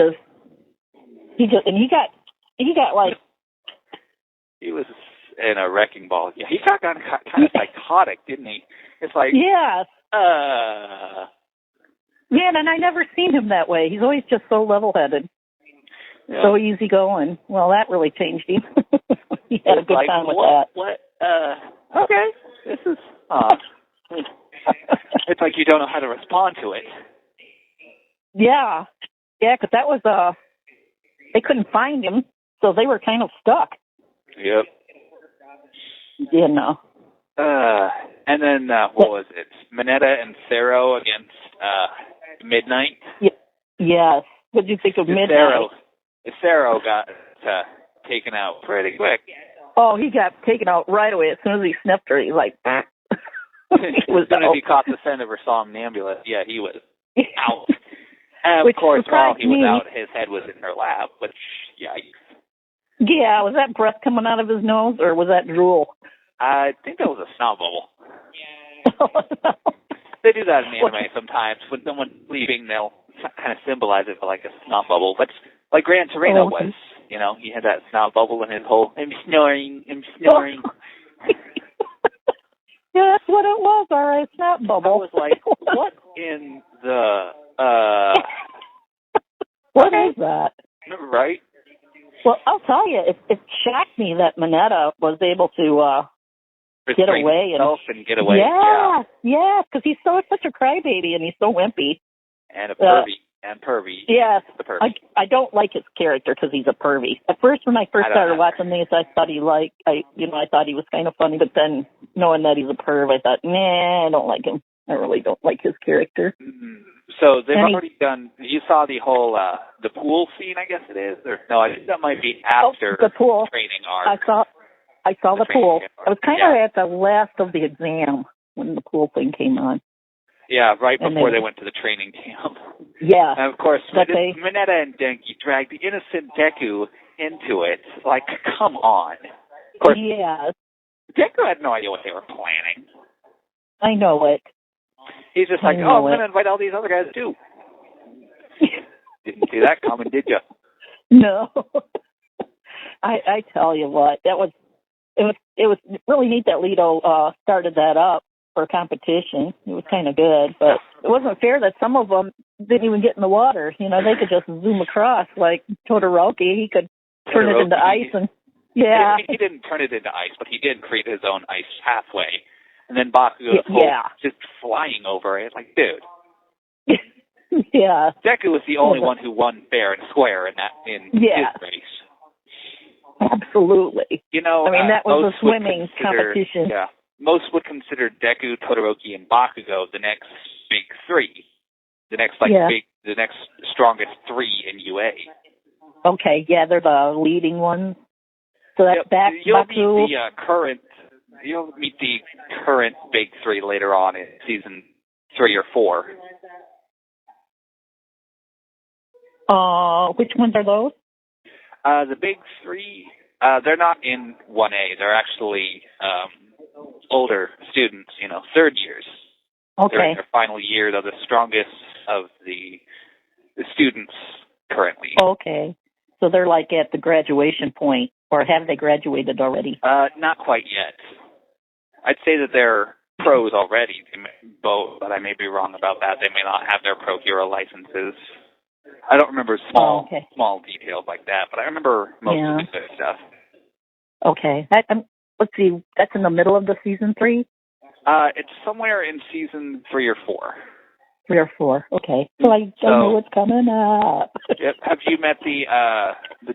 got like. He was in a wrecking ball. Yeah, he got kind of psychotic, didn't he? It's like. Yes. Man, and I never seen him that way. He's always just so level-headed. Yeah. So easygoing. Well, that really changed him. He had a good time with that. What? Okay. This is it's like you don't know how to respond to it. Yeah, because that was they couldn't find him, so they were kind of stuck. Yep. You know. And then what was it? Minetta and Thero against Midnight. Yes. What did you think of Midnight? Thero got taken out pretty quick. Oh, he got taken out right away as soon as he sniffed her. He's like, as soon as he caught the scent of her somnambulist, yeah, he was out. And of course, while he was out, his head was in her lap, which, yikes. Yeah, was that breath coming out of his nose, or was that drool? I think that was a snot bubble. They do that in the anime sometimes. When someone's leaving, they'll kind of symbolize it with like a snot bubble. But like Gran Torino was, you know, he had that snot bubble in his whole, I'm snoring. Yeah, that's what it was, all right, snot bubble. I was like, what in the, What is that? Right? Well, I'll tell you, it shocked me that Minetta was able to get away and get away. Yeah, because he's such a crybaby and he's so wimpy and a pervy. Yes, the pervy. I don't like his character because he's a pervy. At first, when I started watching these, I thought I thought he was kind of funny, but then knowing that he's a perv, I thought, nah, I don't like him. I really don't like his character. Mm-hmm. So they've already done. You saw the whole the pool scene, I guess it is, or no? I think that might be after the pool training arc. I saw the pool. I was kind of at the last of the exam when the pool thing came on. Yeah, right before they went to the training camp. Yeah. And of course, Minetta and Denki dragged the innocent Deku into it. Like, come on. Of course, yeah. Deku had no idea what they were planning. I know it. He's just like, I'm going to invite all these other guys too. Didn't see that coming, did you? No. I tell you what, it was really neat that Leto started that up for competition. It was kind of good, but it wasn't fair that some of them didn't even get in the water. You know, they could just zoom across like Todoroki. He could turn it into ice and He didn't turn it into ice, but he did create his own ice pathway. And then Bakugo's just flying over it. Like, dude. Yeah. Deku was the only one who won fair and square in his race. Absolutely. You know, I mean, that was a swimming competition. Yeah. Most would consider Deku, Todoroki, and Bakugo the next big three. The next the next strongest three in UA. Okay, yeah, they're the leading ones. So that's Baku. You'll meet the current big three later on in season 3 or 4. Which ones are those? The big three, they're not in 1A. They're actually older students, third years. Okay. They're in their final year. They're the strongest of the students currently. Okay. So they're like at the graduation point, or have they graduated already? Not quite yet. I'd say that they're pros already, both, but I may be wrong about that. They may not have their pro hero licenses. I don't remember small details like that, but I remember most of the good stuff. Okay. Let's see, that's in the middle of the season 3? It's somewhere in season 3 or 4. 3 or 4, okay. So I don't know what's coming up. Yep. Have you met the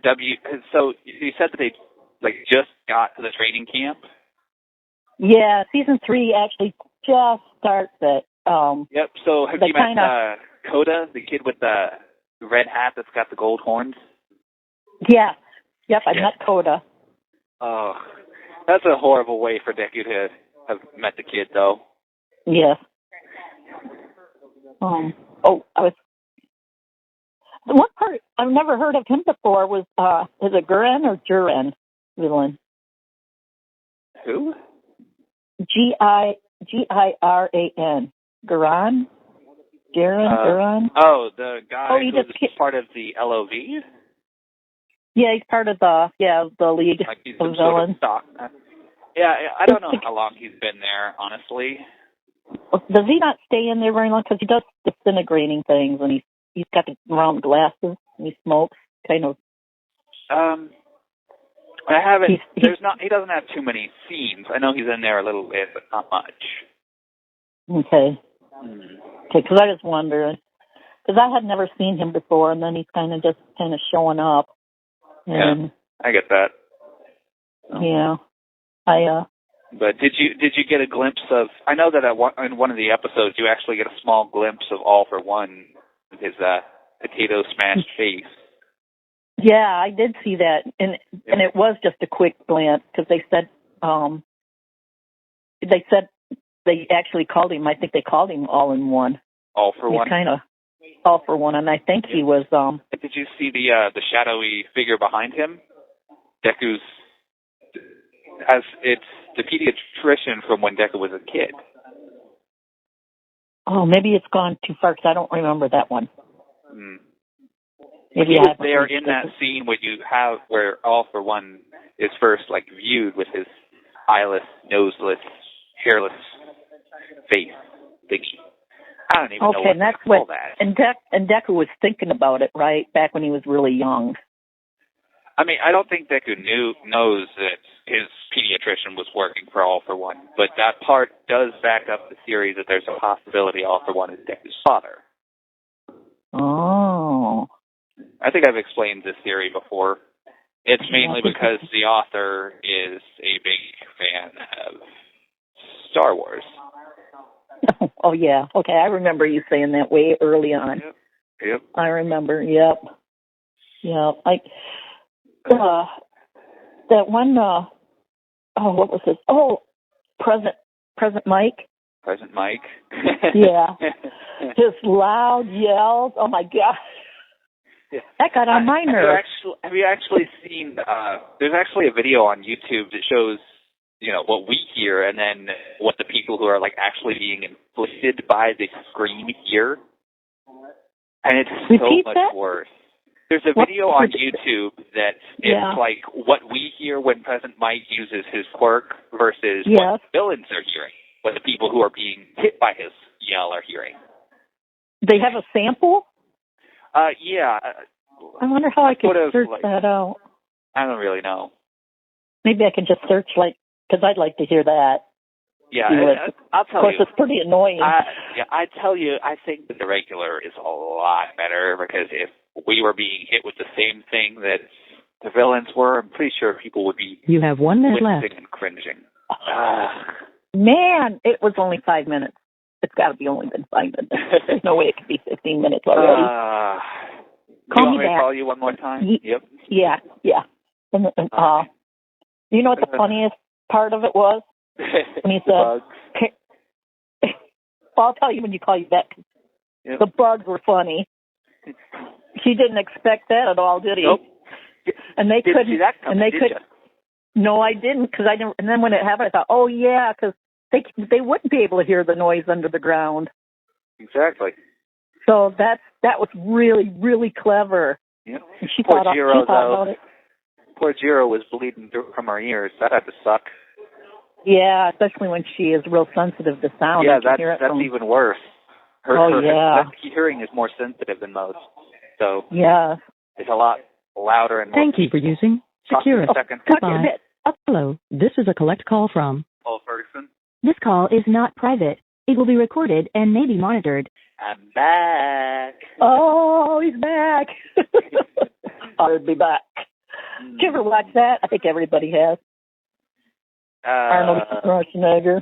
W? So you said that they just got to the training camp? Yeah, season 3 actually just starts it. Yep. So have you met Koda, the kid with the red hat that's got the gold horns? Yeah. Yep, I met Koda. Oh, that's a horrible way for Deku to have met the kid, though. Yes. The one part I've never heard of him before was, is it Guren or Juren villain? Who? Giran. Guran? Guran? Oh, the guy who's part of the LOV? Yeah, he's part of the League of Villains. Yeah, I don't know how long he's been there, honestly. Does he not stay in there very long? Because he does disintegrating things, and he's got the round glasses, and he smokes, kind of. I haven't. He doesn't have too many scenes. I know he's in there a little bit, but not much. Okay. Okay, because I just wondered. Because I had never seen him before, and then he's kind of showing up. And, yeah, I get that. Yeah. But did you get a glimpse of? I know that in one of the episodes you actually get a small glimpse of All for One, his potato smashed face. Yeah, I did see that, and it was just a quick glance because they said they actually called him. I think they called him All in One. All for One. Kind of All for One, and I think he was. Did you see the shadowy figure behind him? Deku's. As it's the pediatrician from when Deku was a kid. Oh, maybe it's gone too far because I don't remember that one. Maybe he was there in that scene where All for One is first viewed with his eyeless, noseless, hairless face thingy. I don't even know what to call that. And Deku was thinking about it right back when he was really young. I mean, I don't think Deku knows that his pediatrician was working for All for One, but that part does back up the theory that there's a possibility All for One is Deku's father. Oh. I think I've explained this theory before. It's mainly because the author is a big fan of Star Wars. Oh, yeah. Okay, I remember you saying that way early on. Yep. I remember, yep. That one, what was it? Oh, Present Mike. Present Mike. Yeah. His loud yells. Oh, my God. Yeah. That got on my nerves. Have you actually seen, there's actually a video on YouTube that shows, what we hear and then what the people who are, actually being inflicted by the scream hear. And it's so much worse. There's a video on YouTube that it's like what we hear when Present Mike uses his quirk versus what the villains are hearing, what the people who are being hit by his yell are hearing. They have a sample? Yeah. I wonder how I could search that out. I don't really know. Maybe I can just search, because I'd like to hear that. Yeah, I'll tell you. Of course, it's pretty annoying. I tell you, I think that the regular is a lot better because if we were being hit with the same thing that the villains were, I'm pretty sure people would be. You have 1 minute left. And cringing. Man, it was only 5 minutes. It's got to be only been 5 minutes. There's no way it could be 15 minutes already. Call me back. Call you one more time? Yep. Yeah. And you know what the funniest part of it was? When he said, I'll tell you when you call you back. Yep. The bugs were funny. He didn't expect that at all, did he? Nope. And they couldn't see that coming, and they could. No, I didn't, because I didn't. And then when it happened, I thought, oh yeah, because they wouldn't be able to hear the noise under the ground. Exactly. So that was really, really clever. Yep. She thought about it. Poor Jiro was bleeding through from her ears. That had to suck. Yeah, especially when she is real sensitive to sound. Yeah, that's even worse. Her hearing is more sensitive than most. So yeah, it's a lot louder and more. Thank you for using Securus. Goodbye. Hello, this is a collect call from Ferguson. This call is not private. It will be recorded and may be monitored. I'm back. Oh, he's back. I'll be back. Did you ever watch that? I think everybody has. Arnold Schwarzenegger.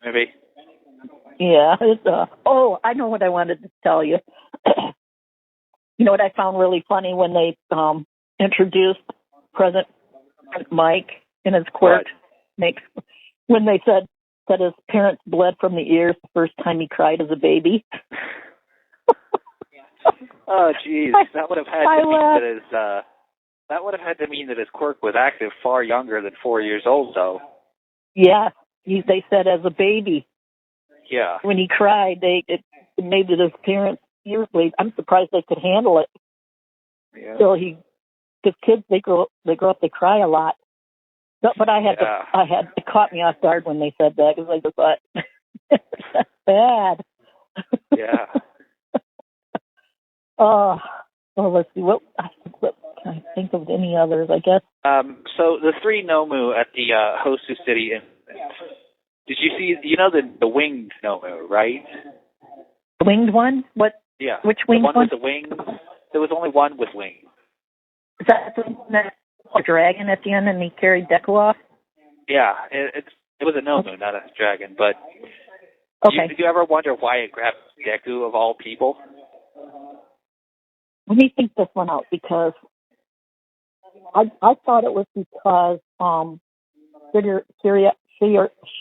Maybe. Yeah. I know what I wanted to tell you. You know what I found really funny when they introduced President Mike in his quirk? When they said that his parents bled from the ears the first time he cried as a baby. Oh, jeez. That would have had to mean that his quirk was active far younger than 4 years old, though. Yeah, they said as a baby. Yeah. When he cried, it made his parents ears bleed. I'm surprised they could handle it. Yeah. So because kids, they grow up, they cry a lot. But it caught me off guard when they said that because I just thought that's bad. Yeah. Well, let's see. What can I I think of any others, I guess. So the 3 Nomu at the Hosu City Inn. Did you see, the winged Nomu, right? The winged one? What? Yeah. Which winged one? The one with the wings? There was only one with wings. Is that the one that a dragon at the end and he carried Deku off? Yeah, it was a Nomu, not a dragon, but okay. Did you ever wonder why it grabbed Deku of all people? Let me think this one out, because I thought it was because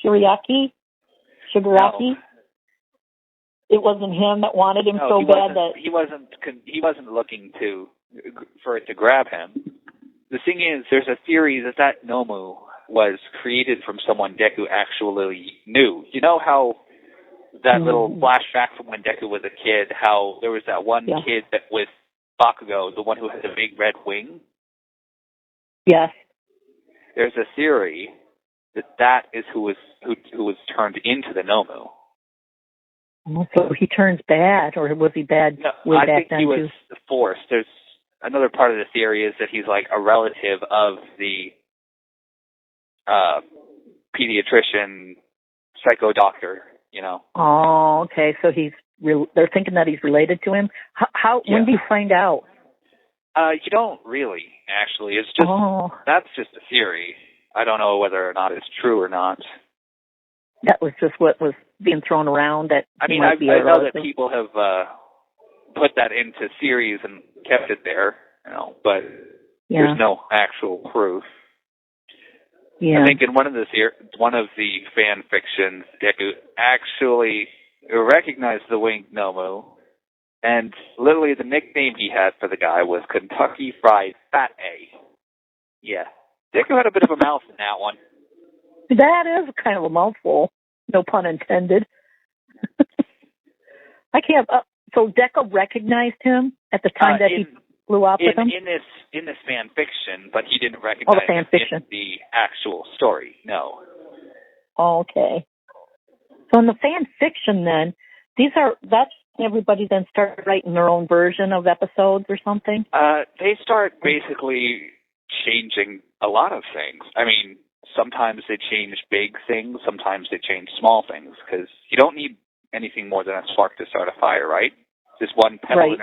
Shigaraki, No. it wasn't him that wanted him so bad that he wasn't looking for it to grab him. The thing is, there's a theory that Nomu was created from someone Deku actually knew. You know how that little flashback from when Deku was a kid, how there was that one kid that was Bakugo, the one who had the big red wing? Yes. There's a theory that is who was turned into the Nomu. So he turns bad, or was he bad way back then? I think he was forced. There's another part of the theory is that he's like a relative of the pediatrician, psycho doctor, Oh, okay. So they're thinking that he's related to him. When do you find out? You don't really, actually. It's just that's just a theory. I don't know whether or not it's true or not. That was just what was being thrown around. I know that people have put that into series and kept it there, but there's no actual proof. Yeah. I think in one of the fan fictions, Deku actually recognized the winged Nomu, and literally the nickname he had for the guy was Kentucky Fried Fat A. Yeah. Deku had a bit of a mouth in that one. That is kind of a mouthful. No pun intended. I can't. So Deku recognized him at the time that he flew off with him? In this fan fiction, but he didn't recognize the fan fiction. In the actual story, no. Okay. So in the fan fiction then, that's everybody then started writing their own version of episodes or something? They start basically changing a lot of things. I mean, sometimes they change big things, sometimes they change small things, because you don't need anything more than a spark to start a fire, right? Just one pebble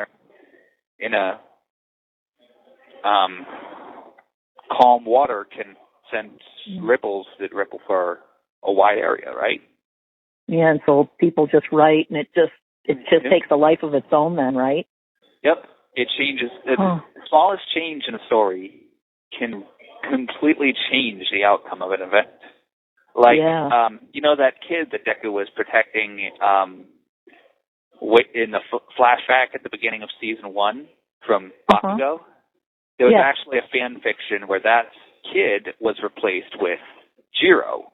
in a calm water can send ripples that ripple for a wide area, right? Yeah, and so people just write, and it just takes a life of its own then, right? Yep. It changes. The smallest change in a story can completely change the outcome of an event. Like, that kid that Deku was protecting in the flashback at the beginning of season 1 from Bakugo, there was actually a fan fiction where that kid was replaced with Jiro,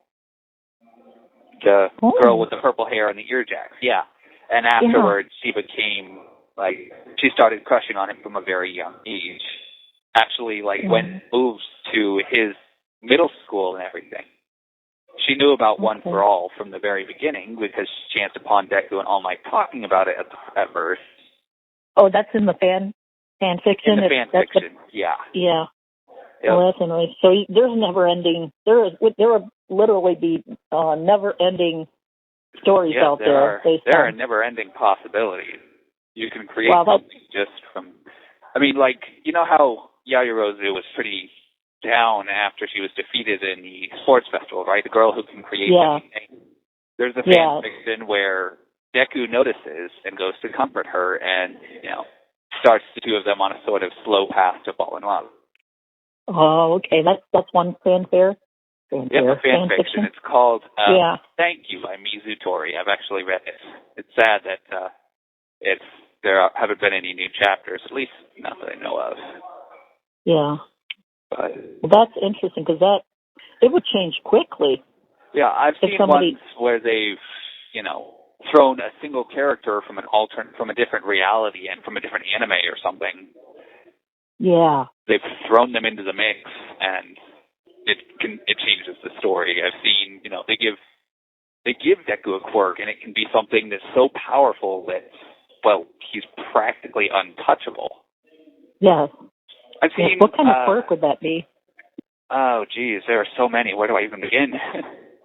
the girl with the purple hair and the ear jacks. Yeah. And afterwards, she became, she started crushing on him from a very young age. Actually, when moves to his middle school and everything. She knew about One for All from the very beginning because she chanced upon Deku and All Might talking about it at birth. Oh, that's in the fan fiction? In the fan fiction, yeah. Yeah. Yep. Oh, that's interesting. So there's never ending. There will literally be never ending stories out there. There are never ending possibilities. You can create something just from. I mean, how Yaoyorozu was pretty down after she was defeated in the sports festival, right? The girl who can create anything. There's a fan fiction where Deku notices and goes to comfort her and, starts the two of them on a sort of slow path to fall in love. Oh, okay. That's one fanfare? Yeah, fan fiction. It's called Thank You by Mizutori. I've actually read it. It's sad that there haven't been any new chapters, at least not that I know of. Yeah. But, well, that's interesting because it would change quickly. Yeah, I've seen ones where they've, thrown a single character from from a different reality and from a different anime or something. Yeah. They've thrown them into the mix and it changes the story. I've seen, they give Deku a quirk and it can be something that's so powerful that, he's practically untouchable. Yes. I've seen. What kind of quirk would that be? Oh, geez, there are so many. Where do I even begin?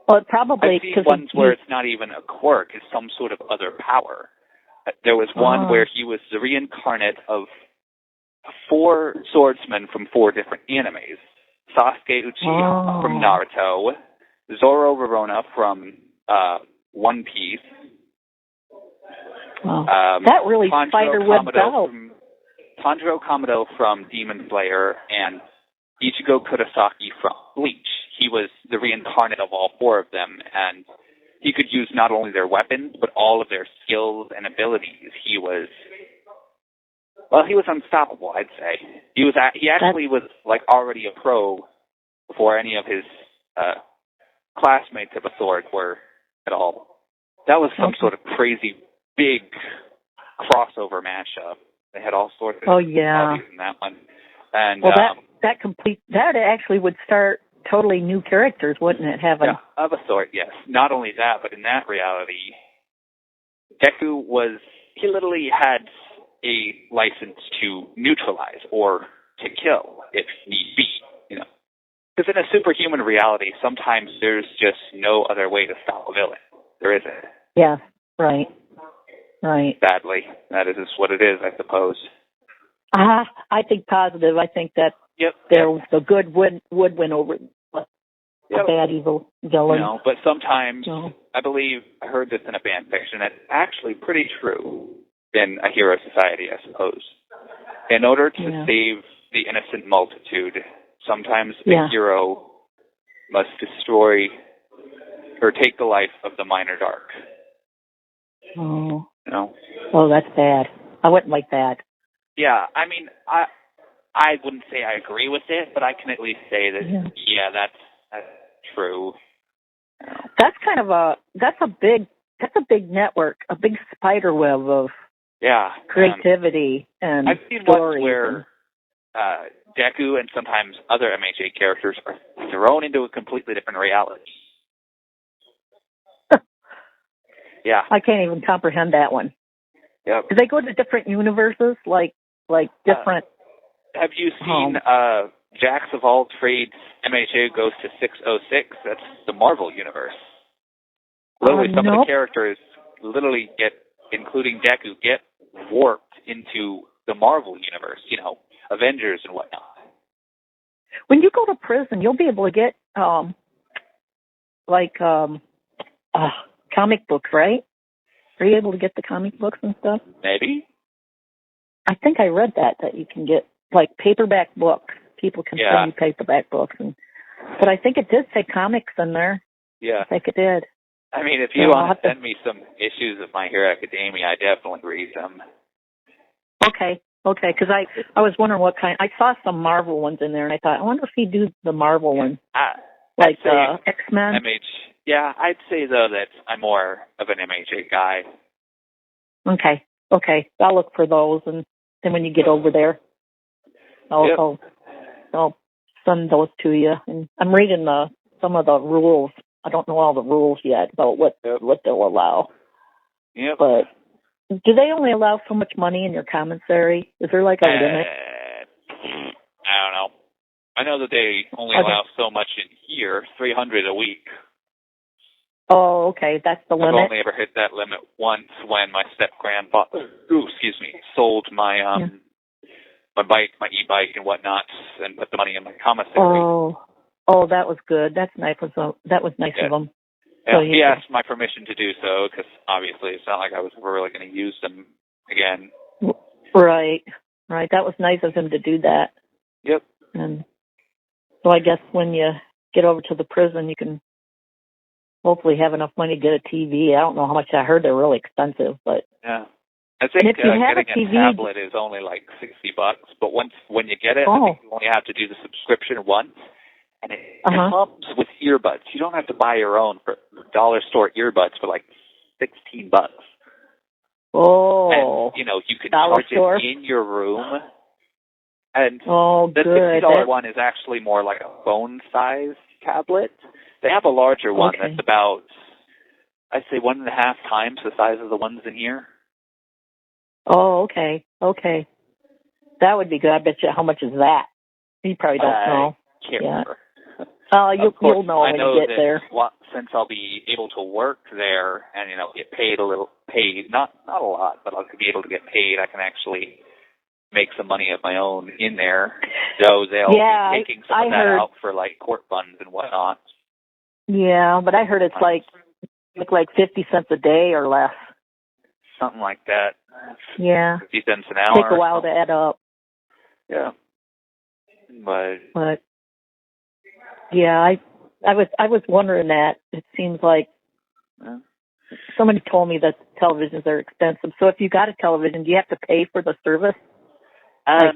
Well, it probably I've seen ones where it's not even a quirk; it's some sort of other power. There was one where he was the reincarnate of 4 swordsmen from 4 different animes: Sasuke Uchiha from Naruto, Zoro Verona from One Piece. That really spider webbed out. Tanjiro Kamado from Demon Slayer and Ichigo Kurosaki from Bleach. He was the reincarnate of all 4 of them, and he could use not only their weapons, but all of their skills and abilities. He was unstoppable, I'd say. He actually was like already a pro before any of his classmates of a sword were at all. That was some sort of crazy big crossover mashup. They had all sorts of bodies in that one. And that actually would start totally new characters, wouldn't it? Of a sort, yes. Not only that, but in that reality, Deku he literally had a license to neutralize or to kill if need be, Because in a superhuman reality, sometimes there's just no other way to stop a villain. There isn't. Yeah, right. Right. Sadly, that is just what it is, I suppose. I think positive. I think that the good would win over a bad evil villain. But sometimes, I believe, I heard this in a fan fiction, that's actually pretty true in a hero society, I suppose. In order to save the innocent multitude, sometimes a hero must destroy or take the life of the minor dark. Oh. Oh, that's bad. I wouldn't like that. Yeah, I mean, I wouldn't say I agree with it, but I can at least say that, that's true. That's kind of that's a big network, a big spider web of creativity and I've seen stories. Ones where Deku and sometimes other MHA characters are thrown into a completely different reality. Yeah. I can't even comprehend that one. Yep. Do they go to different universes, like different? Have you seen Jacks of all trades MHA goes to 606? That's the Marvel universe. Literally, some of the characters literally including Deku, get warped into the Marvel universe, Avengers and whatnot. When you go to prison, you'll be able to get comic books, right? Are you able to get the comic books and stuff? Maybe. I think I read that you can get like paperback books. People can send you paperback books, but I think it did say comics in there. Yeah, I think it did. I mean, if you want to send me some issues of My Hero Academia, I definitely read them. Okay, because I was wondering what kind. I saw some Marvel ones in there, and I thought, I wonder if he'd do the Marvel one, like X-Men. Yeah, I'd say, though, that I'm more of an MHA guy. Okay. I'll look for those, and then when you get over there, I'll send those to you. And I'm reading some of the rules. I don't know all the rules yet about what they'll allow. Yep. But do they only allow so much money in your commissary? Is there like a limit? I don't know. I know that they only allow so much in here, $300 a week. Oh, okay. That's the limit. I've only ever hit that limit once when my step-grand sold my my bike, my e-bike and whatnot, and put the money in my commissary. Oh, that was good. That's nice. That was nice of them. Yeah, so he asked my permission to do so because obviously it's not like I was ever really going to use them again. Right. That was nice of him to do that. Yep. And so I guess when you get over to the prison, you can hopefully have enough money to get a TV. I don't know how much. I heard they're really expensive, but yeah. I think getting a tablet is only like $60, but when you get it, I think you only have to do the subscription once, and it comes with earbuds. You don't have to buy your own for dollar store earbuds for like $16. Oh, and you can charge it in your room. And the $60 one is actually more like a phone-sized tablet. They have a larger one that's about, I'd say, 1.5 times the size of the ones in here. Oh, okay. That would be good. I bet you. How much is that? You probably don't know. Can't remember. You'll know when you get there. Since I'll be able to work there and get paid not a lot, but I'll be able to get paid. I can actually make some money of my own in there. So they'll be taking some of that out for like court funds and whatnot. Yeah, but I heard it's like 50 cents a day or less. Something like that. Yeah. 50 cents an hour. Take a while to add up. Yeah. But yeah, I was wondering that. It seems like somebody told me that televisions are expensive. So if you got a television, do you have to pay for the service? I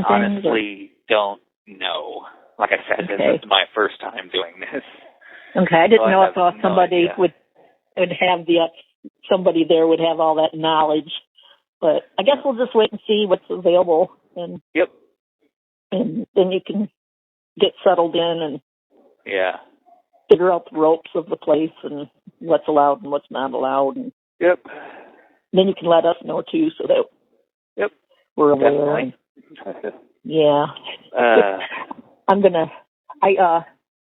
honestly don't know. Like I said, this is my first time doing this. Okay, I didn't know if somebody would have somebody there would have all that knowledge. But I guess we'll just wait and see what's available, and and then you can get settled in and figure out the ropes of the place and what's allowed and what's not allowed. And then you can let us know too, so that we're aware. Yeah.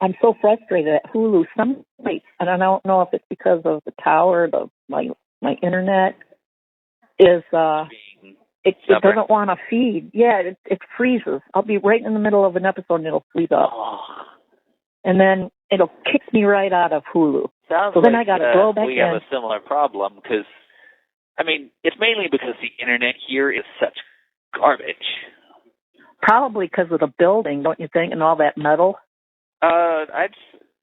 I'm so frustrated at Hulu some nights, and I don't know if it's because of the tower, my internet is it doesn't want to feed. Yeah, it freezes. I'll be right in the middle of an episode and it'll freeze up. And then it'll kick me right out of Hulu. So then I got to go back in. We have a similar problem because, it's mainly because the internet here is such garbage. Probably because of the building, don't you think, and all that metal?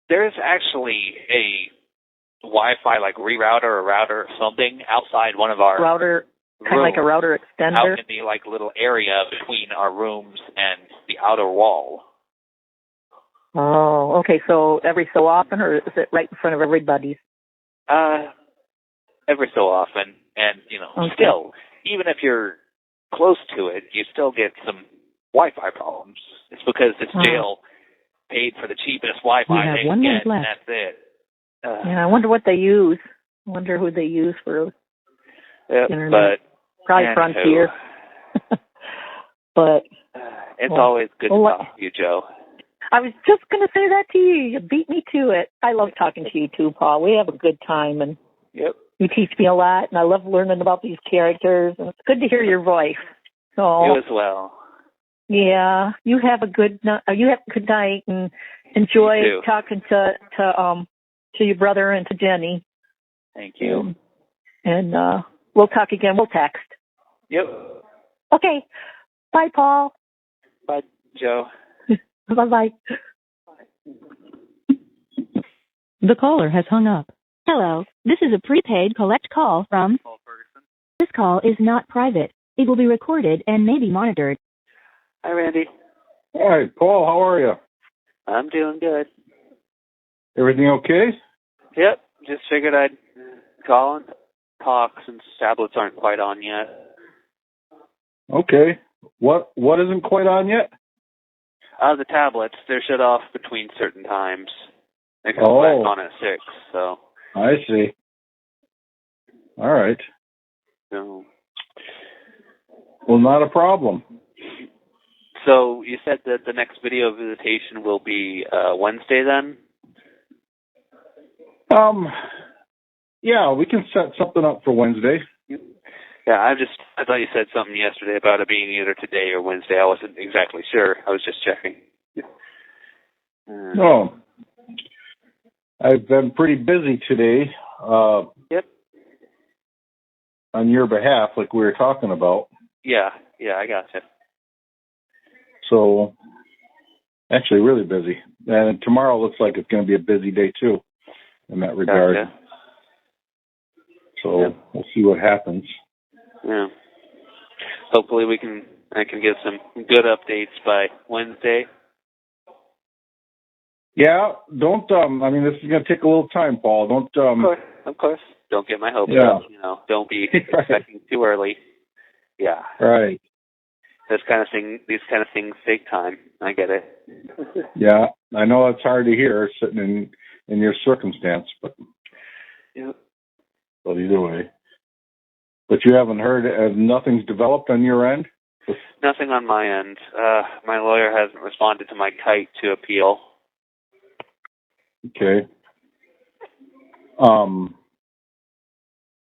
There's actually a Wi-Fi rerouter or router or something outside one of our router, kind of like a router extender, out in the little area between our rooms and the outer wall. Oh, okay. So every so often, or is it right in front of everybody's? Every so often, and still, even if you're close to it, you still get some Wi-Fi problems. It's because this jail paid for the cheapest Wi-Fi they can get, and that's it. I wonder what they use. I wonder who they use for internet. But probably Frontier. But it's always good to talk to you, Joe. I was just going to say that to you. You beat me to it. I love talking to you too, Paul. We have a good time, and you teach me a lot, and I love learning about these characters, and it's good to hear your voice. So you as well. Yeah, you have a good night, and enjoy talking to your brother and to Jenny. Thank you. And we'll talk again. We'll text. Yep. Okay. Bye, Paul. Bye, Joe. Bye-bye. The caller has hung up. Hello, this is a prepaid collect call from Ferguson. This call is not private. It will be recorded and may be monitored. Hi, Randy. Hi, Paul. How are you? I'm doing good. Everything okay? Yep. Just figured I'd call and talk since tablets aren't quite on yet. Okay. What isn't quite on yet? The tablets, they're shut off between certain times. They come back on at 6, so. I see. All right. So. Well, not a problem. So you said that the next video visitation will be Wednesday then? Yeah, we can set something up for Wednesday. Yeah, I thought you said something yesterday about it being either today or Wednesday. I wasn't exactly sure. I was just checking. No. I've been pretty busy today. Yep. On your behalf, like we were talking about. Yeah, I gotcha. So, actually really busy. And tomorrow looks like it's going to be a busy day too, in that regard. Gotcha. So, we'll see what happens. Yeah. Hopefully I can get some good updates by Wednesday. Yeah, don't, this is going to take a little time, Paul. Don't, Of course. Don't get my hopes up. Don't be expecting too early. Yeah. Right. These kind of things take time. I get it. Yeah, I know it's hard to hear sitting in your circumstance, but but either way. But you haven't heard, nothing's developed on your end? Nothing on my end. My lawyer hasn't responded to my kite to appeal. Okay. All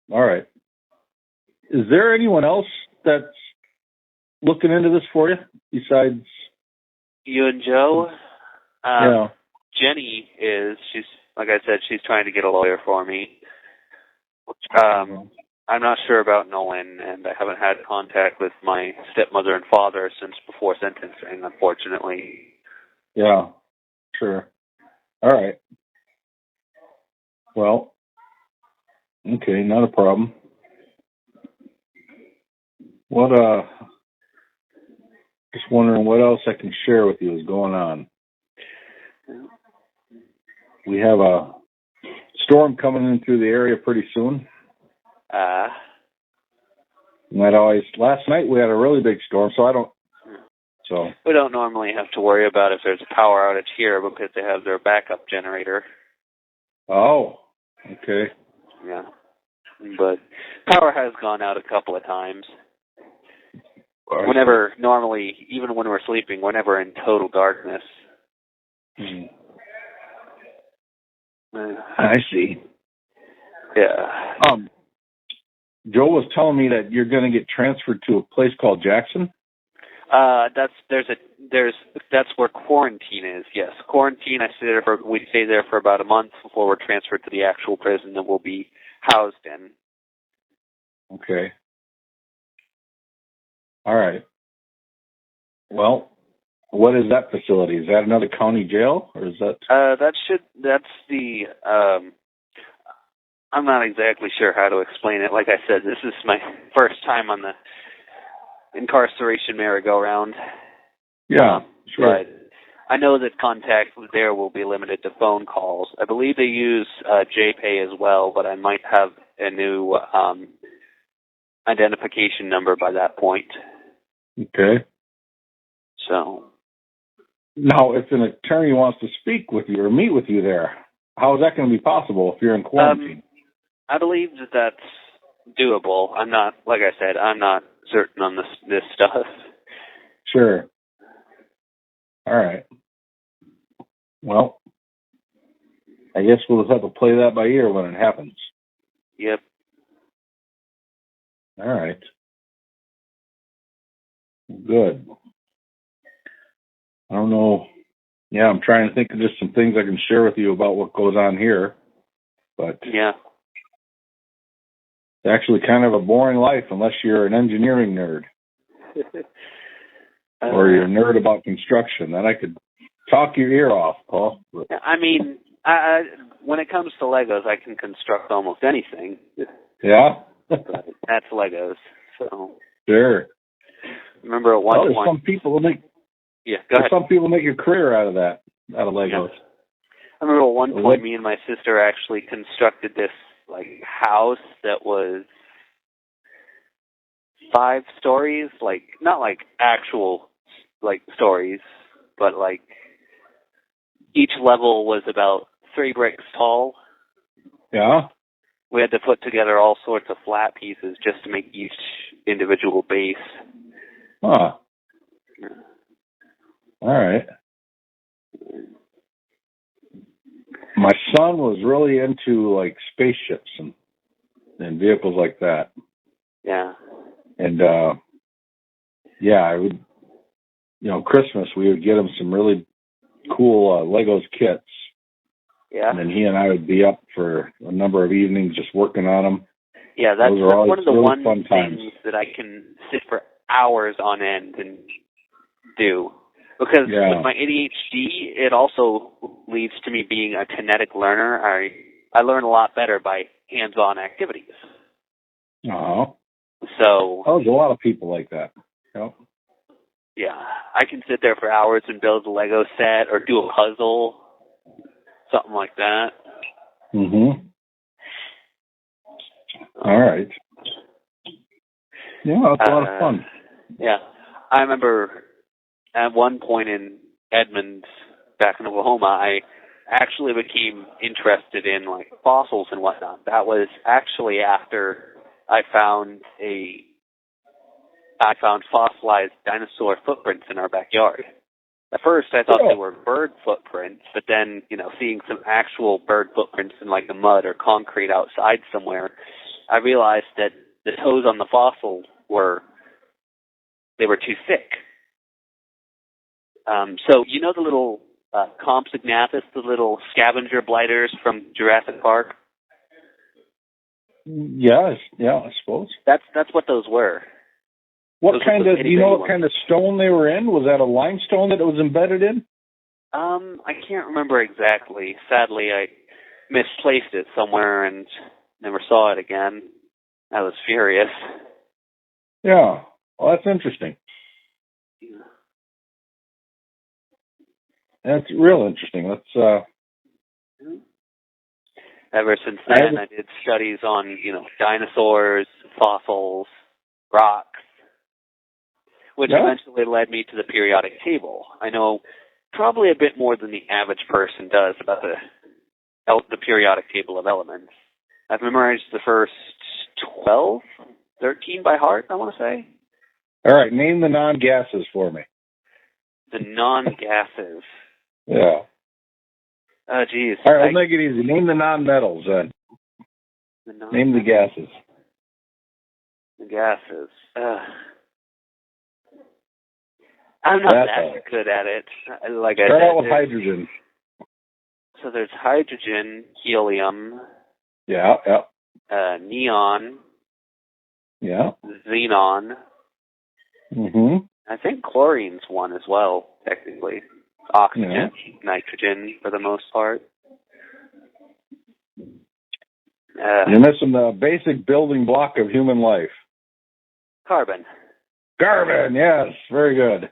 right. Is there anyone else that's looking into this for you besides You and Joe? yeah. Jenny is. She's, like I said, she's trying to get a lawyer for me. I'm not sure about Nolan, and I haven't had contact with my stepmother and father since before sentencing, unfortunately. Yeah, sure. All right. Well, okay, not a problem. What, just wondering what else I can share with you is going on. We have a storm coming in through the area pretty soon. Last night we had a really big storm, so we don't normally have to worry about if there's a power outage here because they have their backup generator. Oh, okay. Yeah. But power has gone out a couple of times. Whenever, normally, even when we're sleeping, we're never in total darkness. I see. Yeah. Joe was telling me that you're going to get transferred to a place called Jackson. That's where quarantine is. Yes, quarantine. We stay there for about a month before we're transferred to the actual prison that we'll be housed in. Okay. All right. Well, what is that facility? Is that another county jail, or is that? That's the. I'm not exactly sure how to explain it. Like I said, this is my first time on the incarceration merry-go-round. Yeah, sure. But I know that contact there will be limited to phone calls. I believe they use JPay as well, but I might have a new identification number by that point. Okay. So. Now, if an attorney wants to speak with you or meet with you there, how is that going to be possible if you're in quarantine? I believe that that's doable. I'm not, like I said, I'm not certain on this stuff. Sure. All right. Well, I guess we'll just have to play that by ear when it happens. Yep. All right. Good. I don't know. Yeah, I'm trying to think of just some things I can share with you about what goes on here. But yeah. It's actually kind of a boring life unless you're an engineering nerd. Or you're a nerd about construction. Then I could talk your ear off, Paul. I mean, when it comes to Legos, I can construct almost anything. Yeah? But that's Legos. So. Sure. Remember at one point. Some people make. Yeah, go ahead. Some people make a career out of that, out of Legos. Yeah. I remember at one point, me and my sister actually constructed this house that was 5 stories, not actual stories, but each level was about 3 bricks tall. Yeah. We had to put together all sorts of flat pieces just to make each individual base. Huh. All right. My son was really into spaceships and vehicles like that. Yeah. And I would, Christmas we would get him some really cool Legos kits. Yeah. And then he and I would be up for a number of evenings just working on them. Yeah, that's one of the really fun things that I can sit for hours on end and do. Because with my ADHD, it also leads to me being a kinetic learner. I learn a lot better by hands-on activities. Uh-huh. So there's a lot of people like that. Yep. Yeah, I can sit there for hours and build a Lego set or do a puzzle, something like that. Mm-hmm. All right. Yeah, it's a lot of fun. Yeah, I remember at one point in Edmond, back in Oklahoma, I actually became interested in fossils and whatnot. That was actually after I found a I found fossilized dinosaur footprints in our backyard. At first, I thought they were bird footprints, but then, seeing some actual bird footprints in like the mud or concrete outside somewhere, I realized that the toes on the fossil were too thick. So the little Compsognathus, the little scavenger blighters from Jurassic Park? Yeah, I suppose. That's what those were. Do you know what kind of stone they were in? Was that a limestone that it was embedded in? I can't remember exactly. Sadly, I misplaced it somewhere and never saw it again. I was furious. Yeah. Well, that's interesting. Yeah. That's real interesting. Ever since then, I did studies on, dinosaurs, fossils, rocks, which eventually led me to the periodic table. I know probably a bit more than the average person does about the periodic table of elements. I've memorized the first 12, 13 by heart, I want to say. All right, name the non-gases for me. The non-gases. Yeah. Oh, geez. All right, we'll make it easy. Name the non-metals, then. Name the gases. The gases. I'm not that good at it. Like I Start said, out with hydrogen. So there's hydrogen, helium. Yeah. Neon. Yeah. Xenon. Mm-hmm. I think chlorine's one as well, technically. Oxygen, nitrogen, for the most part. You're missing the basic building block of human life. Carbon. Carbon, yes. Very good.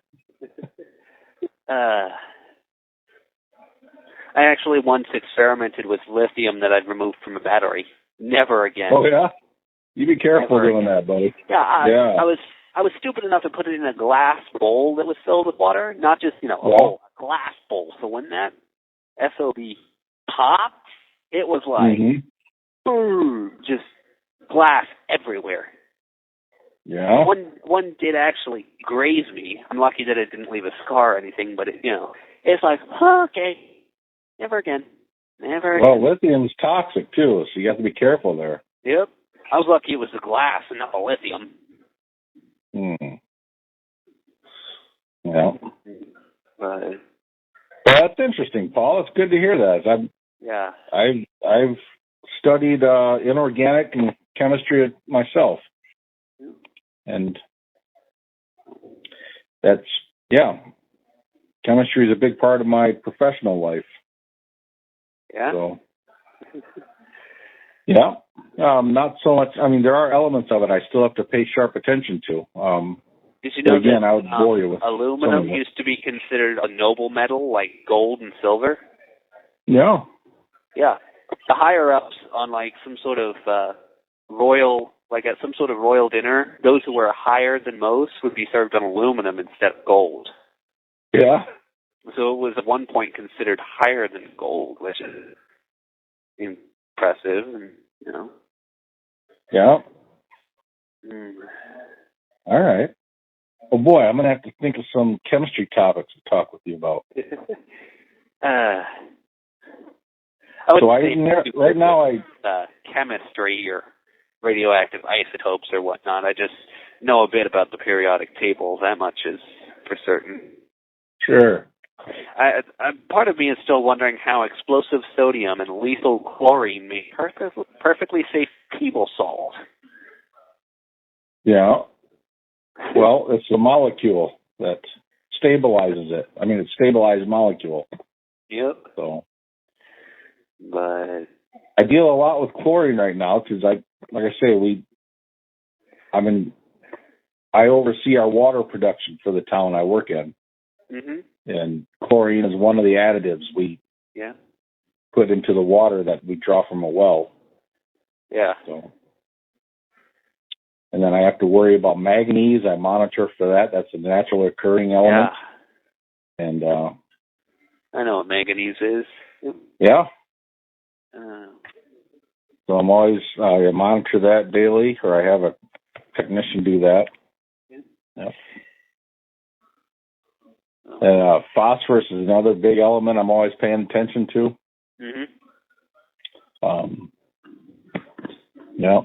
I actually once experimented with lithium that I'd removed from a battery. Never again. Oh, yeah? You be careful doing that, buddy. Yeah, I was stupid enough to put it in a glass bowl that was filled with water, not just, a bowl, a glass bowl. So when that SOB popped, it was like, boom, just glass everywhere. Yeah. One did actually graze me. I'm lucky that it didn't leave a scar or anything, but it's like, okay, never again. Never again. Well, lithium's toxic, too, so you have to be careful there. Yep. I was lucky it was the glass and not the lithium. Yeah. But well, that's interesting, Paul. It's good to hear that. I've studied inorganic and chemistry myself, and chemistry is a big part of my professional life. Yeah. So, not so much. I mean, there are elements of it I still have to pay sharp attention to. Did you know again, that I would bore you with aluminum used to be considered a noble metal like gold and silver? Yeah. Yeah. The higher ups on like some sort of royal, like at some sort of royal dinner, those who were higher than most would be served on aluminum instead of gold. Yeah. So it was at one point considered higher than gold, which is impressive, and Yeah. All right. Oh boy, I'm gonna have to think of some chemistry topics to talk with you about. Chemistry or radioactive isotopes or whatnot. I just know a bit about the periodic table. That much is for certain. Sure. Part of me is still wondering how explosive sodium and lethal chlorine make perfectly safe table salt. Yeah. Well, it's the molecule that stabilizes it. I mean, it's stabilized molecule. Yep. So, but I deal a lot with chlorine right now because, I oversee our water production for the town I work in. Mm-hmm. And chlorine is one of the additives we put into the water that we draw from a well. Yeah. So, and then I have to worry about manganese. I monitor for that. That's a natural occurring element. Yeah. And I know what manganese is. Yeah. So I'm always I monitor that daily, or I have a technician do that. Yep. And phosphorus is another big element I'm always paying attention to. Yeah.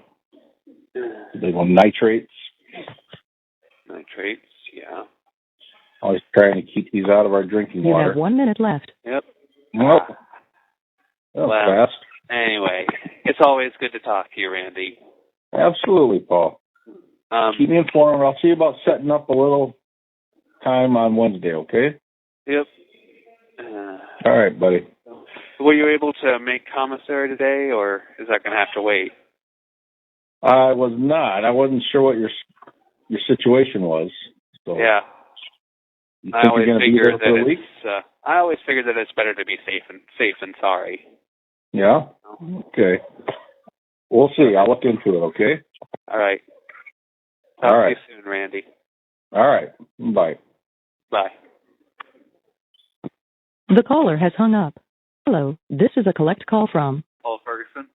Big one, nitrates. Nitrates, yeah. Always trying to keep these out of our drinking water. You have 1 minute left. Yep. Nope. Well, fast. Anyway, it's always good to talk to you, Randy. Absolutely, Paul. Keep me informed. I'll see you about setting up a little time on Wednesday, okay? Yep. All right, buddy. Were you able to make commissary today, or is that going to have to wait? I was not. I wasn't sure what your situation was. So Yeah. I always figured that it's better to be safe than sorry. Yeah? Okay. We'll see. I'll look into it, okay? All right. Talk to you soon, Randy. All right. Bye. Bye. The caller has hung up. Hello, this is a collect call from Paul Ferguson.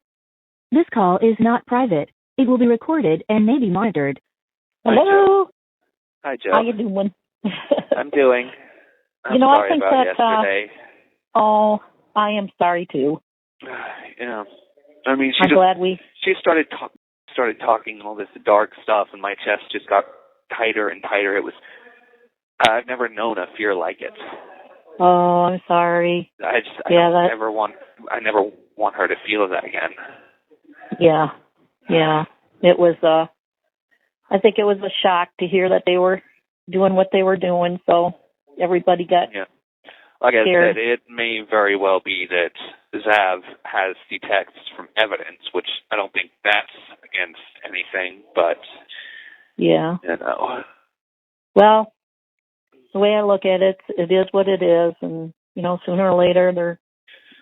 This call is not private. It will be recorded and may be monitored. Hello. Hi, Joe. How you doing? I'm doing. I'm I sorry think about that. yesterday. I am sorry too. Yeah. I mean, she started talking all this dark stuff, and my chest just got tighter and tighter. It was. I've never known a fear like it. Oh, I'm sorry. I never want her to feel that again. Yeah. It was. I think it was a shock to hear that they were doing what they were doing. So everybody got. Yeah. Like scared. I said, it may very well be that Zav has the texts from evidence, which I don't think that's against anything, but. Yeah. Well, the way I look at it, it is what it is, and sooner or later,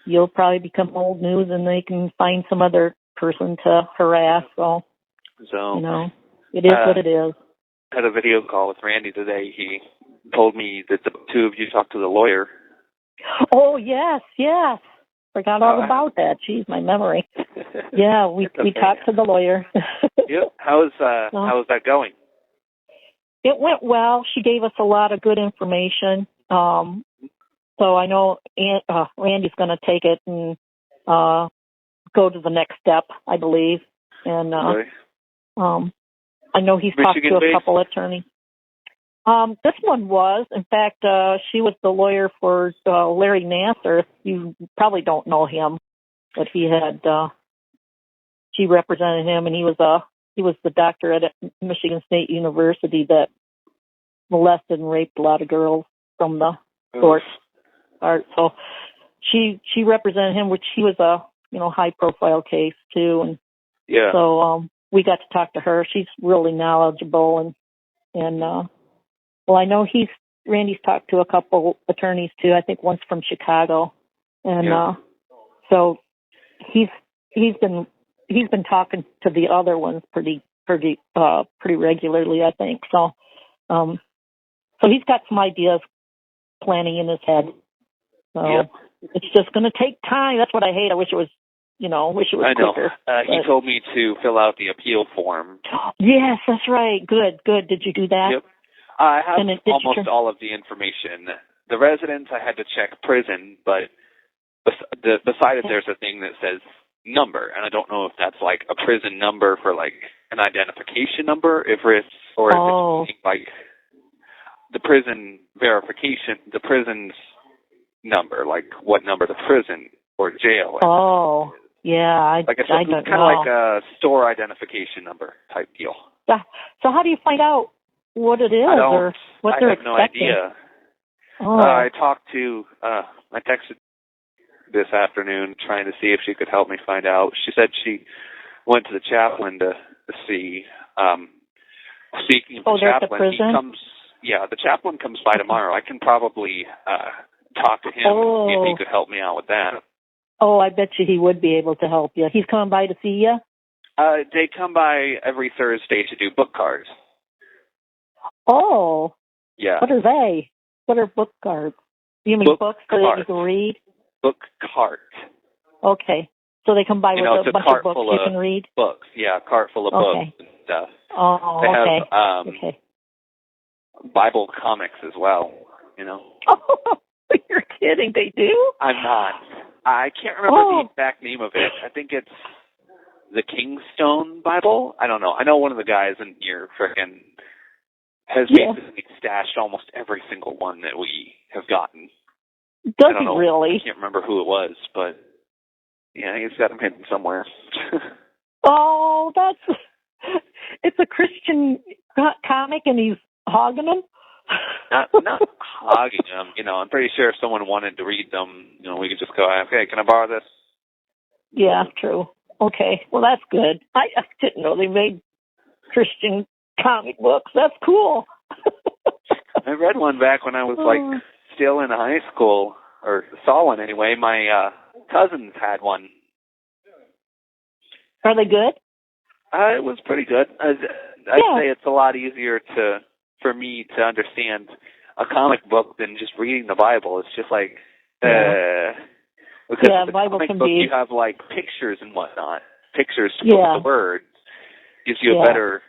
you'll probably become old news, and they can find some other person to harass. So it is what it is. I had a video call with Randy today. He told me that the two of you talked to the lawyer. Oh yes. Forgot all about that. Jeez, my memory. Yeah, we talked to the lawyer. Yep. How's that going? It went well. She gave us a lot of good information. So I know Randy's going to take it and go to the next step, I believe. And I know he's talked to a couple attorneys. This one was, in fact, she was the lawyer for Larry Nasser. You probably don't know him, but she represented him, and he was the doctor at Michigan State University that molested and raped a lot of girls from the court. So she represented him, which he was a high profile case too, and so we got to talk to her. She's really knowledgeable, and well, I know Randy's talked to a couple attorneys too. I think one's from Chicago, and so he's been talking to the other ones pretty regularly, I think. So he's got some ideas planning in his head. So it's just going to take time. That's what I hate. I wish it was, I know. quicker. He told me to fill out the appeal form. Yes, that's right. Good. Did you do that? Yep. I have almost all of the information. The residence, I had to check prison, but beside it, there's a thing that says number, and I don't know if that's like a prison number for like an identification number, if it's like the prison verification, the prison's number, like what number the prison or jail. Oh, yeah, I don't know. Kind of like a store identification number type deal. So how do you find out what it is or what they're expecting? I have no idea. Oh. I texted this afternoon trying to see if she could help me find out. She said she went to the chaplain to see. Speaking of the chaplain, the chaplain comes by tomorrow. I can probably talk to him and see if he could help me out with that. Oh, I bet you he would be able to help you. He's coming by to see you? They come by every Thursday to do book cards. Oh. Yeah. What are they? What are book cards? You mean books so that you can read? Book cart. Okay. So they come by with a bunch of books you can read? Books, yeah, a cart full of books and stuff. Oh, they have, okay. Bible comics as well, you know. Oh, you're kidding. They do? I'm not. I can't remember the exact name of it. I think it's the Kingstone Bible. I don't know. I know one of the guys in here frickin' has basically stashed almost every single one that we have gotten. Does he really? I can't remember who it was, but yeah, he's got them hidden somewhere. Oh, it's a Christian comic and he's hogging them? Not hogging them, you know. I'm pretty sure if someone wanted to read them, you know, we could just go, okay, can I borrow this? Yeah, true. Okay, well, that's good. I didn't know they made Christian comic books. That's cool. I read one back when I was, like, still in high school, or saw one anyway. My cousins had one. Are they good? It was pretty good. I'd say it's a lot easier for me to understand a comic book than just reading the Bible. It's just like, because the Bible comic can book, be... you have like pictures and whatnot. Pictures to put with the words. Gives you a better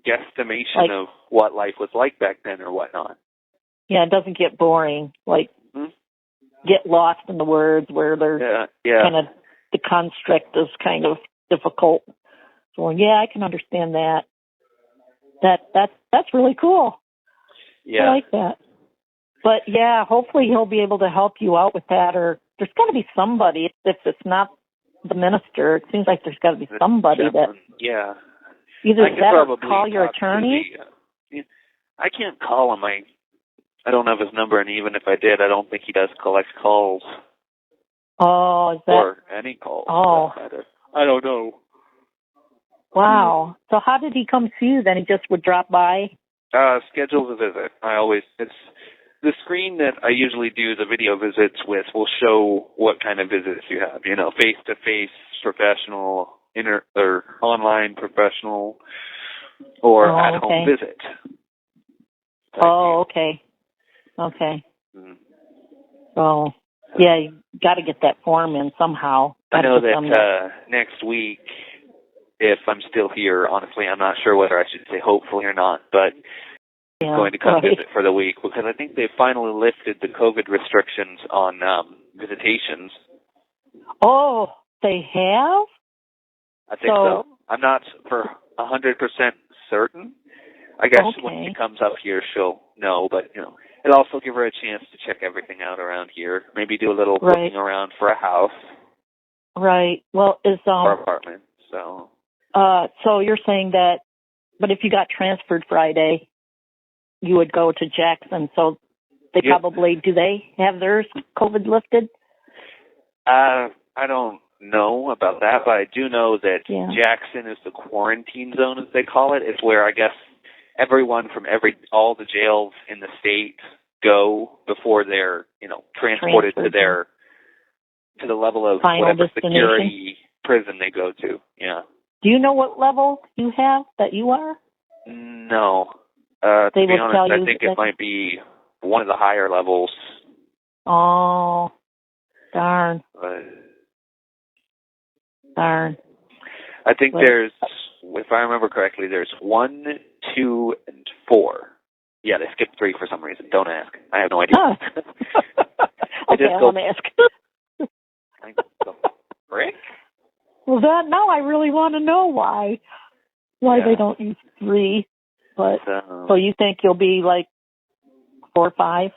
guesstimation of what life was like back then or whatnot. Yeah, it doesn't get boring. Like, get lost in the words where they're kind of, the construct is kind of difficult. So, I can understand that. That's really cool. Yeah. I like that. But, hopefully he'll be able to help you out with that, or there's got to be somebody. If it's not the minister, it seems like there's got to be somebody that... Yeah. Either that or call your attorney. I can't call him. I don't have his number, and even if I did, I don't think he does collect calls. Oh, is that... Or any calls. Oh. I don't know. Wow. So how did he come see you then? He just would drop by? Schedules a visit. It's the screen that I usually do the video visits with will show what kind of visits you have. You know, face-to-face, professional, or online professional, or at-home visit. Okay. Okay. So, you got to get that form in somehow. I know that next week, if I'm still here, honestly, I'm not sure whether I should say hopefully or not, but I'm going to come visit for the week because I think they finally lifted the COVID restrictions on visitations. Oh, they have? I think so. I'm not for 100% certain. I guess when she comes up here, she'll know, but, you know, it'll also give her a chance to check everything out around here. Maybe do a little looking around for a house. Right. Well, or apartment, so. So you're saying that, but if you got transferred Friday, you would go to Jackson, so they do they have theirs COVID lifted? I don't know about that, but I do know that Jackson is the quarantine zone, as they call it. It's where I guess everyone from all the jails in the state go before they're, you know, transported to the level of whatever security prison they go to. Yeah. Do you know what level you have that you are? No. To be honest, I think it might be one of the higher levels. Oh, darn. Darn. I think there's, if I remember correctly, there's 1, 2, and 4. Yeah, they skipped 3 for some reason. Don't ask. I have no idea. Oh. Okay, I won't ask. Rick? Well, now I really want to know why they don't use 3. But so you think you'll be like 4 or 5?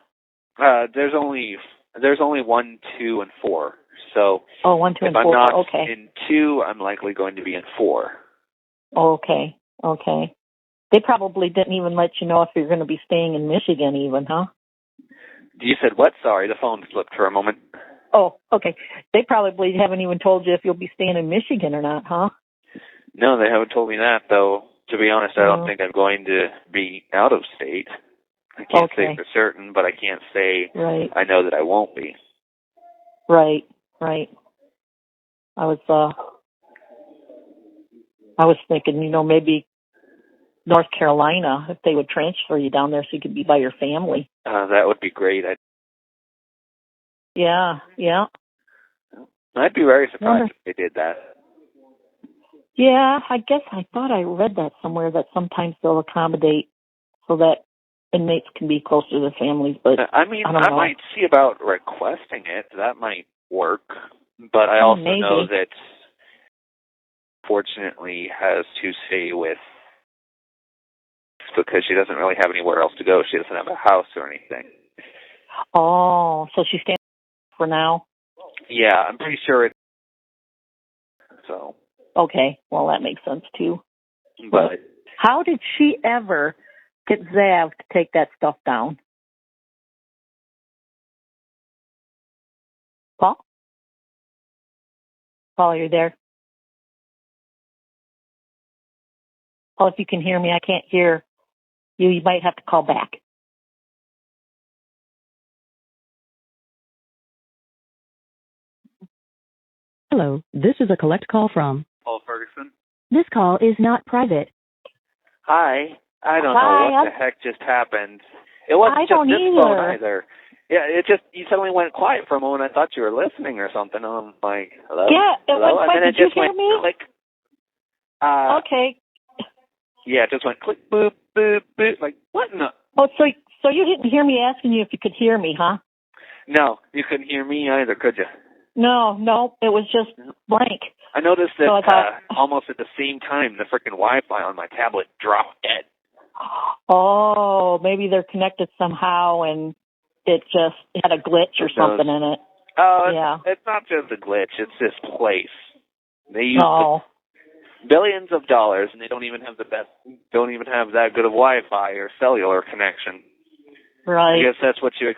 There's only 1, 2, and 4. So 1, 2, and 4. If I'm not in 2, I'm likely going to be in 4. Okay. They probably didn't even let you know if you're going to be staying in Michigan, even, huh? You said what? Sorry, the phone slipped for a moment. Oh, okay. They probably haven't even told you if you'll be staying in Michigan or not, huh? No, they haven't told me that, though. To be honest, I don't think I'm going to be out of state. I can't say for certain, but I can't say I know that I won't be. Right. I was thinking, you know, maybe North Carolina, if they would transfer you down there so you could be by your family. That would be great. Yeah. I'd be very surprised if they did that. Yeah, I guess I thought I read that somewhere that sometimes they'll accommodate so that inmates can be closer to their families, but I mean, I don't know. might see about requesting it. That might work. But I also maybe. know that, fortunately, has to stay with, because she doesn't really have anywhere else to go. She doesn't have a house or anything. Oh, so she's staying for now? Yeah, I'm pretty sure it. So. Okay, well, that makes sense, too. But how did she ever get Zav to take that stuff down? Paul? Paul, are you there? Paul, if you can hear me, I can't hear you. You might have to call back. Hello, this is a collect call from Paul Ferguson. This call is not private. Hi. I don't know Hi, what the heck just happened. It wasn't I just don't this phone either. either. Yeah, it just, you suddenly went quiet for a moment. I thought you were listening or something. And I'm like, hello? Yeah, it hello? went And quiet. then it Did you just hear went me? click. Okay. Yeah, it just went click, boop, boop, boop. Like, what in the? Oh, so you didn't hear me asking you if you could hear me, huh? No, you couldn't hear me either, could you? No, it was just blank. I noticed that So I thought, almost at the same time, the freaking Wi-Fi on my tablet dropped dead. oh, maybe they're connected somehow and it just had a glitch or something in it. Oh, Yeah. it's not just a glitch. It's this place. They use Oh, billions of dollars, and they don't even have that good of Wi-Fi or cellular connection. right. I guess that's what you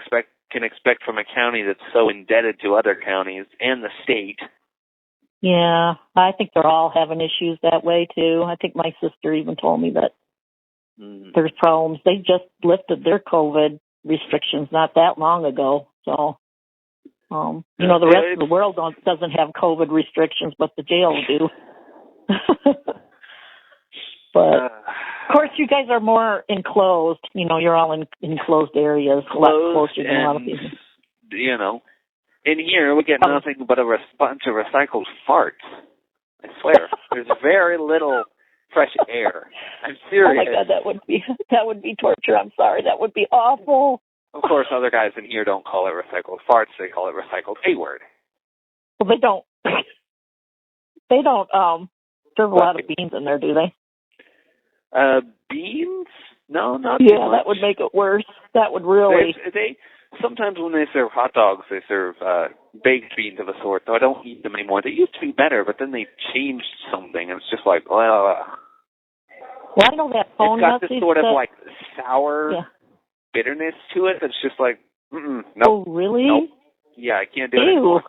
can expect from a county that's so indebted to other counties and the state. Yeah, I think they're all having issues that way too. I think my sister even told me that there's problems. They just lifted their COVID restrictions not that long ago. So, the rest of the world doesn't have COVID restrictions, but the jails do. But of course, you guys are more enclosed. You're all in enclosed areas, a lot closer than a lot of people. In here we get nothing but a bunch of recycled farts. I swear, there's very little fresh air. I'm serious. Oh my God, that would be torture. I'm sorry, that would be awful. Of course, other guys in here don't call it recycled farts; they call it recycled A-word. Well, they don't. They don't serve a lot of beans in there, do they? Beans? No, not too Yeah, much. that would make it worse. That would really. They sometimes when they serve hot dogs, they serve baked beans of a sort. Though I don't eat them anymore. They used to be better, but then they changed something. And it's just like, well, I know that phone it's got message this sort of that, like sour bitterness to it. That's just like, nope. Oh, really? Nope. Yeah, I can't do it Ew. anymore.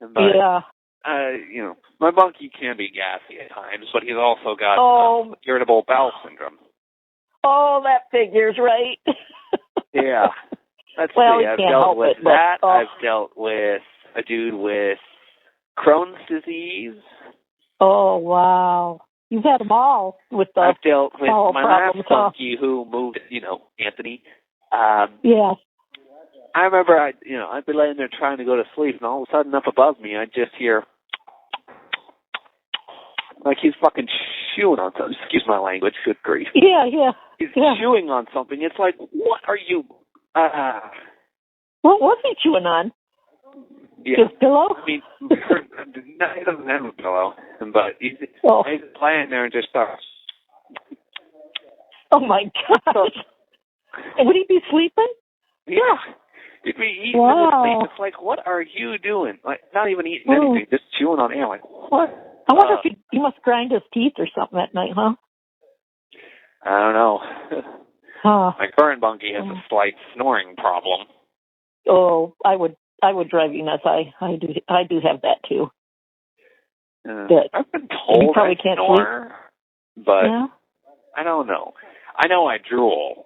But, yeah. My bunkie can be gassy at times, but he's also got irritable bowel syndrome. Oh, that figures, right? Yeah. Let's see. I've dealt with that. I've dealt with a dude with Crohn's disease. Oh, wow. You've had them all with the I've dealt with my problems, last bunkie who moved, Anthony. Yeah. I remember I'd be laying there trying to go to sleep, and all of a sudden up above me, I'd just hear like he's fucking chewing on something. Excuse my language. Good grief. Yeah. He's chewing on something. It's like, what are you? What was he chewing on? Yeah. His pillow? I mean, no, he doesn't have a pillow, but he's laying there and just starts. Oh my God! Would he be sleeping? Yeah. He'd be eating wow. sleep. It's like, what are you doing? Like, not even eating anything, just chewing on air. Like, what? I wonder if he must grind his teeth or something at night, huh? I don't know. My current bunkie has a slight snoring problem. Oh, I would drive you nuts. I do have that too. I've been told you probably I can't snore, sleep. but yeah? I don't know. I know I drool.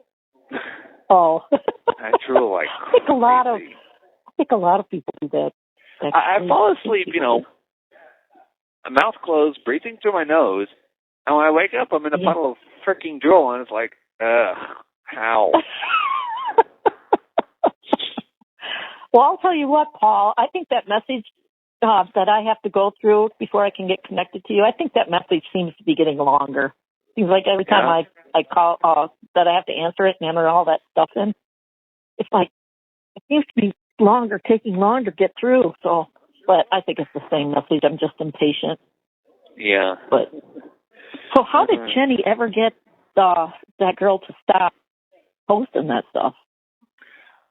Oh. I drool like I think a lot of people do that. I fall asleep, mouth closed, breathing through my nose, and when I wake up, I'm in a puddle of freaking drool, and it's like, how? Well, I'll tell you what, Paul. I think that message that I have to go through before I can get connected to you, I think that message seems to be getting longer. Seems like every time I call, that I have to answer it and enter all that stuff in. It's like, it seems to be taking longer to get through. So, but I think it's the same message. I'm just impatient. Yeah. But, so how did Jenny ever get that girl to stop posting that stuff?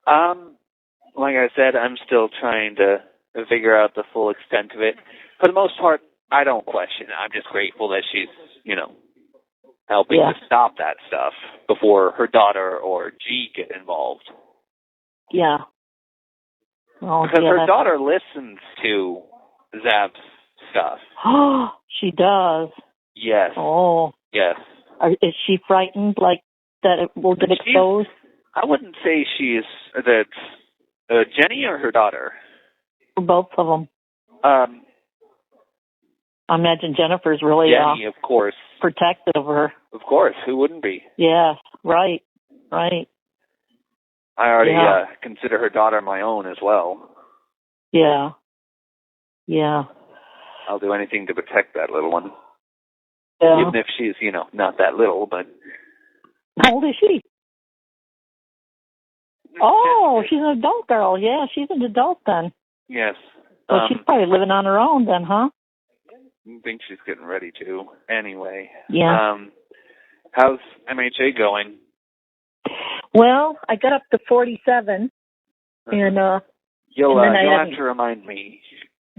Like I said, I'm still trying to figure out the full extent of it. For the most part, I don't question it. I'm just grateful that she's, helping to stop that stuff before her daughter or G get involved. Yeah. Well, because her daughter listens to Zab's stuff. Oh, she does. Yes. Oh. Yes. Is she frightened, like, that it will get exposed? I wouldn't say she's, that's Jenny or her daughter? Both of them. I imagine Jennifer's really Jenny, of course, protective of her. Of course, who wouldn't be? Yes, right. I already consider her daughter my own as well. Yeah. I'll do anything to protect that little one. Yeah. Even if she's, not that little, but... How old is she? Oh, she's an adult girl. Yeah, she's an adult then. Yes. So she's probably living on her own then, huh? I think she's getting ready to. Anyway. Yeah. How's MHA going? Well, I got up to 47, and You'll I have to remind me.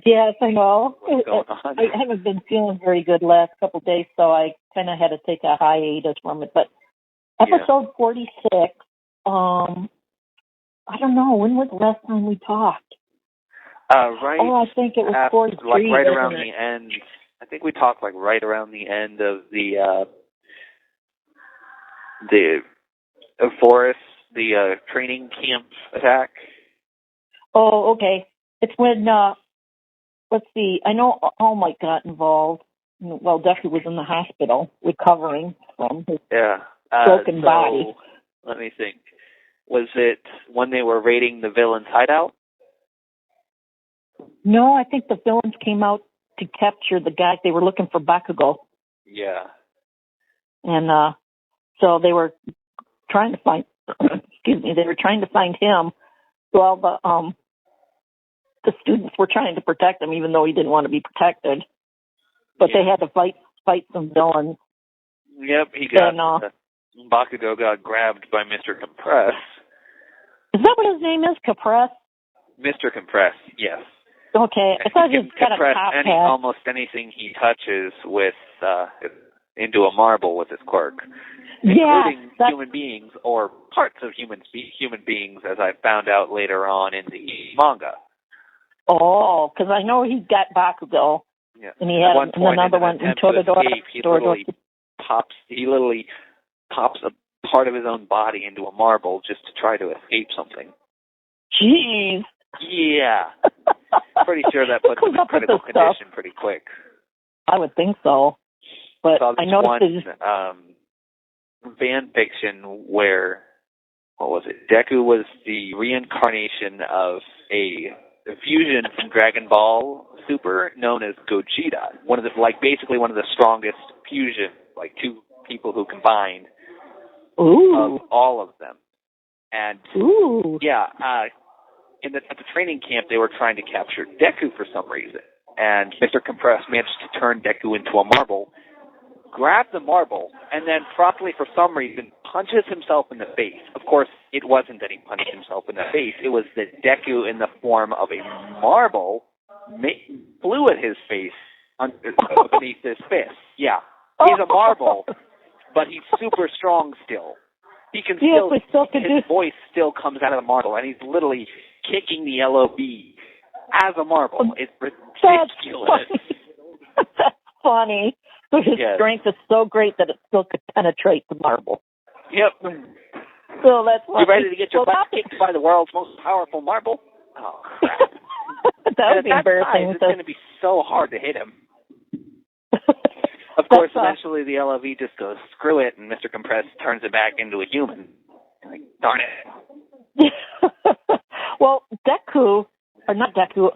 Yes, I know. What's going on? I haven't been feeling very good last couple of days, so I kind of had to take a hiatus from it. But episode 46, I don't know, when was the last time we talked? Right. Oh, I think it was 43. Like right around the end. I think we talked like right around the end of the forest, the training camp attack. Oh, okay. It's when let's see. I know All got involved. Well, Duffy was in the hospital recovering from his broken body. Let me think. Was it when they were raiding the villain's hideout? No, I think the villains came out to capture the guy. They were looking for Bakugo. Yeah. And so they were trying to find, they were trying to find him. Well, the students were trying to protect him, even though he didn't want to be protected. But they had to fight some villains. Yep, Bakugo got grabbed by Mr. Compress. Is that what his name is, Compress? Mr. Compress, yes. Okay, I thought he got a top hat. Almost anything he touches with into a marble with his quirk, including human beings or parts of human beings, as I found out later on in the manga. Oh, because I know he got Bakugo, and he had another one in Totodora. He literally pops a part of his own body into a marble just to try to escape something. Jeez. Yeah. Pretty sure that puts him in critical condition pretty quick. I would think so. But I noticed fan fiction where, what was it? Deku was the reincarnation of a fusion from Dragon Ball Super known as Gogeta. Basically one of the strongest fusion, like two people who combined of all of them. And at the training camp, they were trying to capture Deku for some reason. And Mr. Compress managed to turn Deku into a marble, grab the marble, and then promptly, for some reason, punches himself in the face. Of course, it wasn't that he punched himself in the face. It was that Deku, in the form of a marble, flew at his face beneath his fist. Yeah. He's a marble, but he's super strong still. He can his voice still comes out of the marble, and he's literally kicking the LOB as a marble. It's ridiculous. That's funny. So his strength is so great that it still could penetrate the marble. Yep. So that's funny. You ready to get your butt kicked by the world's most powerful marble? Oh, crap. That would be embarrassing. It's going to be so hard to hit him. Of course, eventually the LOV just goes, screw it, and Mr. Compress turns it back into a human. Like, darn it. Well, Deku, or not Deku,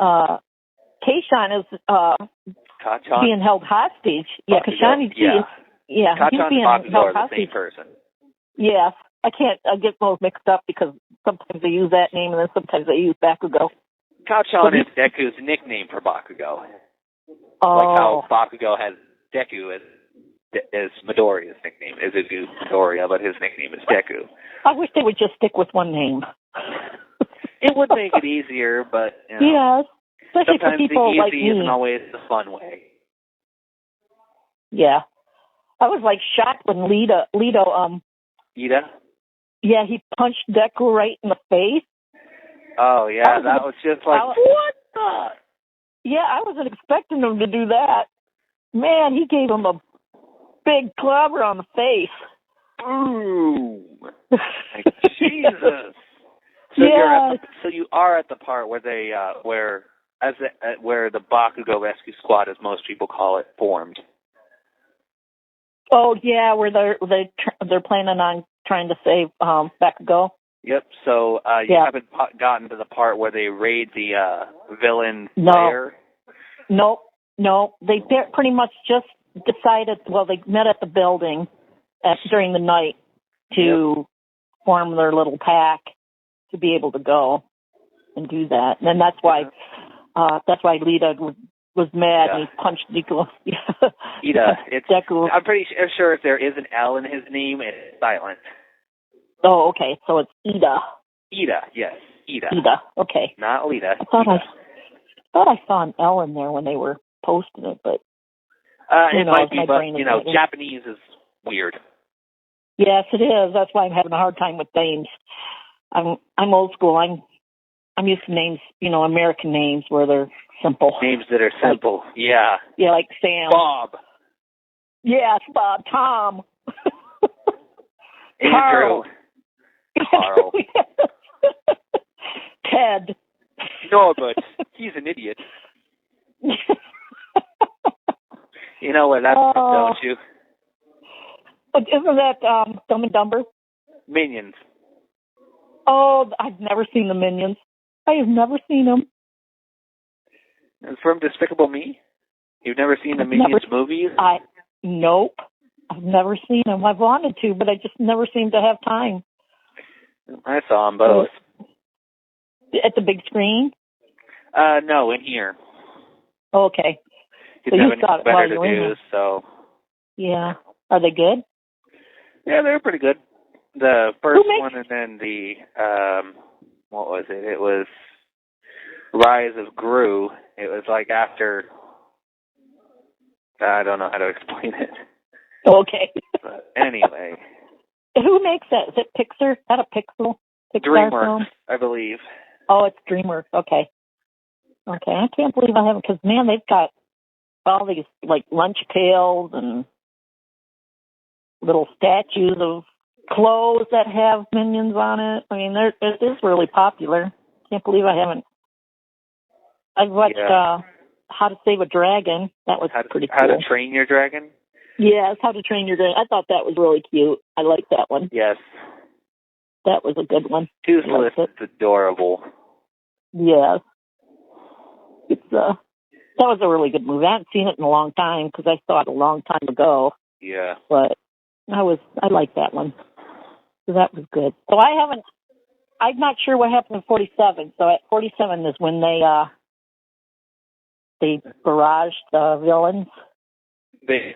Keishan is being held hostage. Yeah, Kashani G Yeah. Kacha and Bakugo are the same person. Yes. I get those mixed up because sometimes they use that name and then sometimes they use Bakugo. Kachan is Deku's nickname for Bakugo. Oh. Like how Bakugo has Deku as Midoriya's nickname. Izuku Midoriya, but his nickname is Deku. I wish they would just stick with one name. It would make it easier, but yes, especially sometimes for people the like easy me. isn't always the fun way. Yeah, I was like shocked when Leto, Ida? Yeah, he punched Deku right in the face. Oh yeah, that was just like what the? Yeah, I wasn't expecting him to do that. Man, he gave him a big clobber on the face. Ooh, like, Jesus. So you are at the part where they where the Bakugo Rescue Squad, as most people call it, formed. Oh yeah, where they're planning on trying to save Bakugo. Yep. So you haven't gotten to the part where they raid the villain lair? No. They pretty much just decided. Well, they met at the building during the night to form their little pack to be able to go and do that. And that's why Lita was mad and he punched Deku. Ida. Deku. I'm pretty sure if there is an L in his name, it's silent. Oh, okay. So it's Ida. Ida, yes. Ida. Okay. Not Lita. I thought I saw an L in there when they were posting it, but it might be, but Japanese is weird. Yes, it is. That's why I'm having a hard time with names. I'm old school. I'm used to names, American names where they're simple. Names that are simple. Yeah. Yeah, like Sam. Bob. Yes, Bob. Tom. Andrew. Carl. Ted. No, but he's an idiot. You know what that's from, don't you? Isn't that Dumb and Dumber? Minions. Oh, I've never seen the Minions. I have never seen them. It's from Despicable Me? You've never seen the Minions movies? Nope. I've never seen them. I've wanted to, but I just never seem to have time. I saw them both. At the big screen? No, in here. Okay. You have anything better to do, so... Yeah. Are they good? Yeah, they're pretty good. The first one and then the, what was it? It was Rise of Gru. It was like after... I don't know how to explain it. Okay. But anyway. Who makes that? Is it Pixar? Is that a Pixar DreamWorks, film? I believe. Oh, it's DreamWorks. Okay. I can't believe I haven't, because, man, they've got all these, like, lunch pails and little statues of clothes that have Minions on it. I mean, it is really popular. Can't believe I haven't. I've watched How to Save a Dragon. That was pretty cool. How to Train Your Dragon? Yes, How to Train Your Dragon. I thought that was really cute. I liked that one. Yes. That was a good one. Toothless is adorable. Yes. That was a really good movie. I haven't seen it in a long time because I saw it a long time ago. Yeah. But I liked that one. So that was good. So I'm not sure what happened in 47. So at 47 is when they barraged the villains. They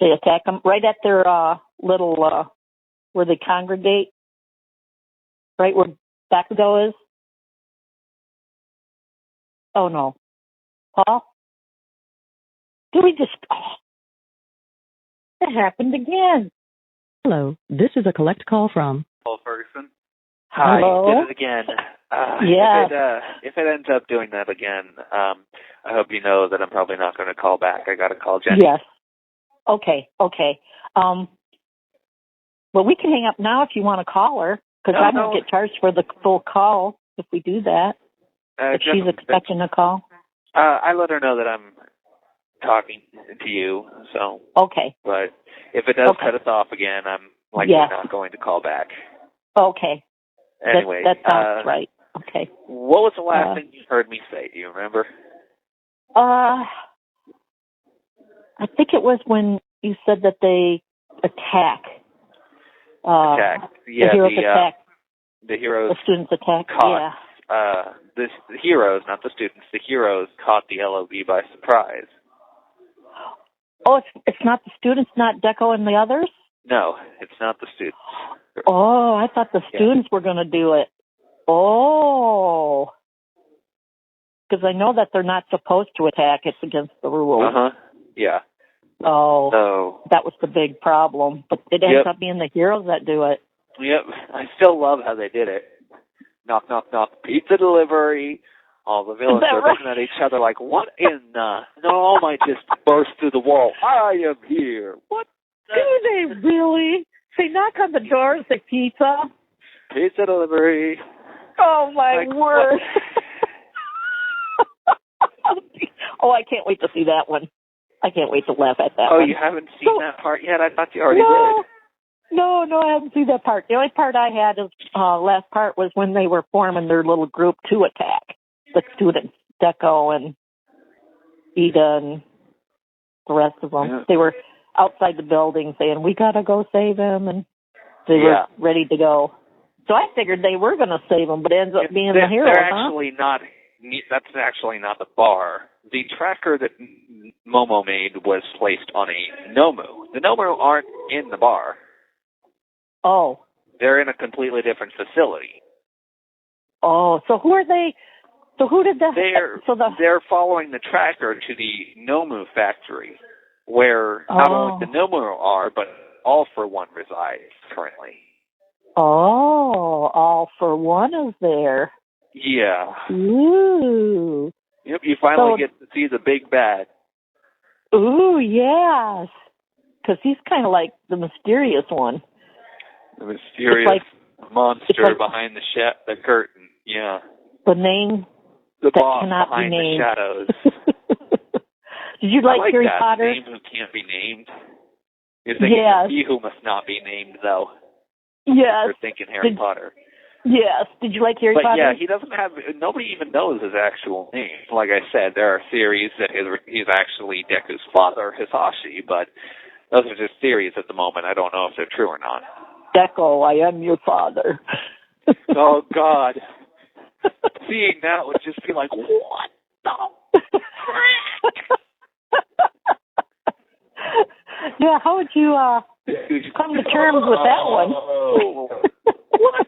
attack them right at their little where they congregate, right where Bakugo is. Oh no, Paul. It happened again. Hello, this is a collect call from Ferguson. Hi, hello? did it again. Yeah. If it ends up doing that again, I hope you know that I'm probably not going to call back. I got to call Jenny. Yes. Okay. Well, we can hang up now if you want to call her, because I won't get charged for the full call if we do that. If she's expecting a call. I let her know that I'm talking to you, so. Okay. But if it does cut us off again, I'm likely not going to call back. Okay. Anyway. That sounds right. Okay. What was the last thing you heard me say? Do you remember? I think it was when you said that they attack. Yeah, the heroes attack. The heroes. The students attack. Caught, the heroes, not the students. The heroes caught the LOB by surprise. Oh, it's not the students, not Deco and the others? No, it's not the students. Oh, I thought the students were going to do it. Oh. Because I know that they're not supposed to attack. It's against the rules. Yeah. Oh. So that was the big problem. But it ends up being the heroes that do it. Yep. I still love how they did it. Knock, knock, knock. Pizza delivery. All the villains are looking at each other like, what in the... No, I just burst through the wall. I am here. What? Do they really? Say, knock on the door and say pizza. Pizza delivery. Oh, my word. Oh, I can't wait to see that one. I can't wait to laugh at that one. Oh, you haven't seen that part yet? I thought you already did. No, I haven't seen that part. The only part I had, last part, was when they were forming their little group to attack the students, Deco and Ida and the rest of them. Yeah. They were outside the building saying, we got to go save him, and they were ready to go. So I figured they were going to save him, but it ends up being the hero, They're actually not... That's actually not the bar. The tracker that Momo made was placed on a Nomu. The Nomu aren't in the bar. Oh. They're in a completely different facility. Oh, so who are they? So who did that? They're following the tracker to the Nomu factory, where not only the Nomu are, but All for One resides currently. Oh, All for One is there. Yeah. Ooh. Yep, you finally get to see the big bad. Ooh, yes. Because he's kind of like the mysterious one. The mysterious monster behind the curtain. Yeah. The name the that boss cannot behind be named. The shadows. Did you like Harry that. Potter? Names who can't be named. You're thinking of he who must not be named, though. Yes. You're thinking Harry Potter. Yes. Did you like Harry Potter? But yeah, he doesn't have... Nobody even knows his actual name. Like I said, there are theories that he's actually Deku's father, Hisashi, but those are just theories at the moment. I don't know if they're true or not. Deku, I am your father. Oh, God. Seeing that would just be like, what the frick? Yeah, how would you come to terms with that one? What?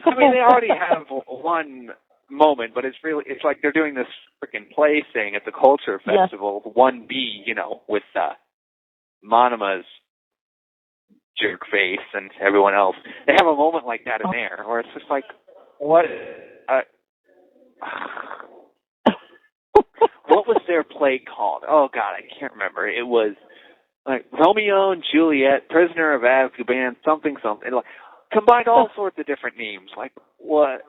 I mean, they already have one moment, but it's like they're doing this freaking play thing at the Culture Festival, 1B, with Monama's jerk face and everyone else. They have a moment like that in there, where it's just like, what? What was their play called? Oh, God, I can't remember. It was like Romeo and Juliet, Prisoner of Azkaban, something. Like, combined all sorts of different names. Like, what?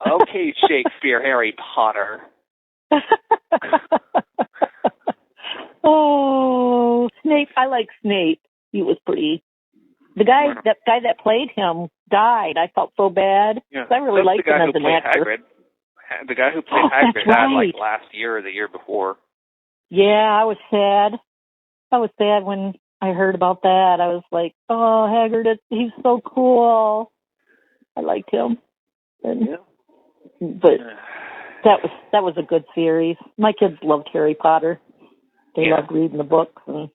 Okay, Shakespeare, Harry Potter. Oh, Snape. I like Snape. He was pretty... That guy that played him died. I felt so bad. Yeah, I really liked him as an actor. Hagrid. The guy who played Hagrid died like last year or the year before. Yeah, I was sad. I was sad when I heard about that. I was like, oh, Hagrid, he's so cool. I liked him. But that was a good series. My kids loved Harry Potter. They loved reading the books and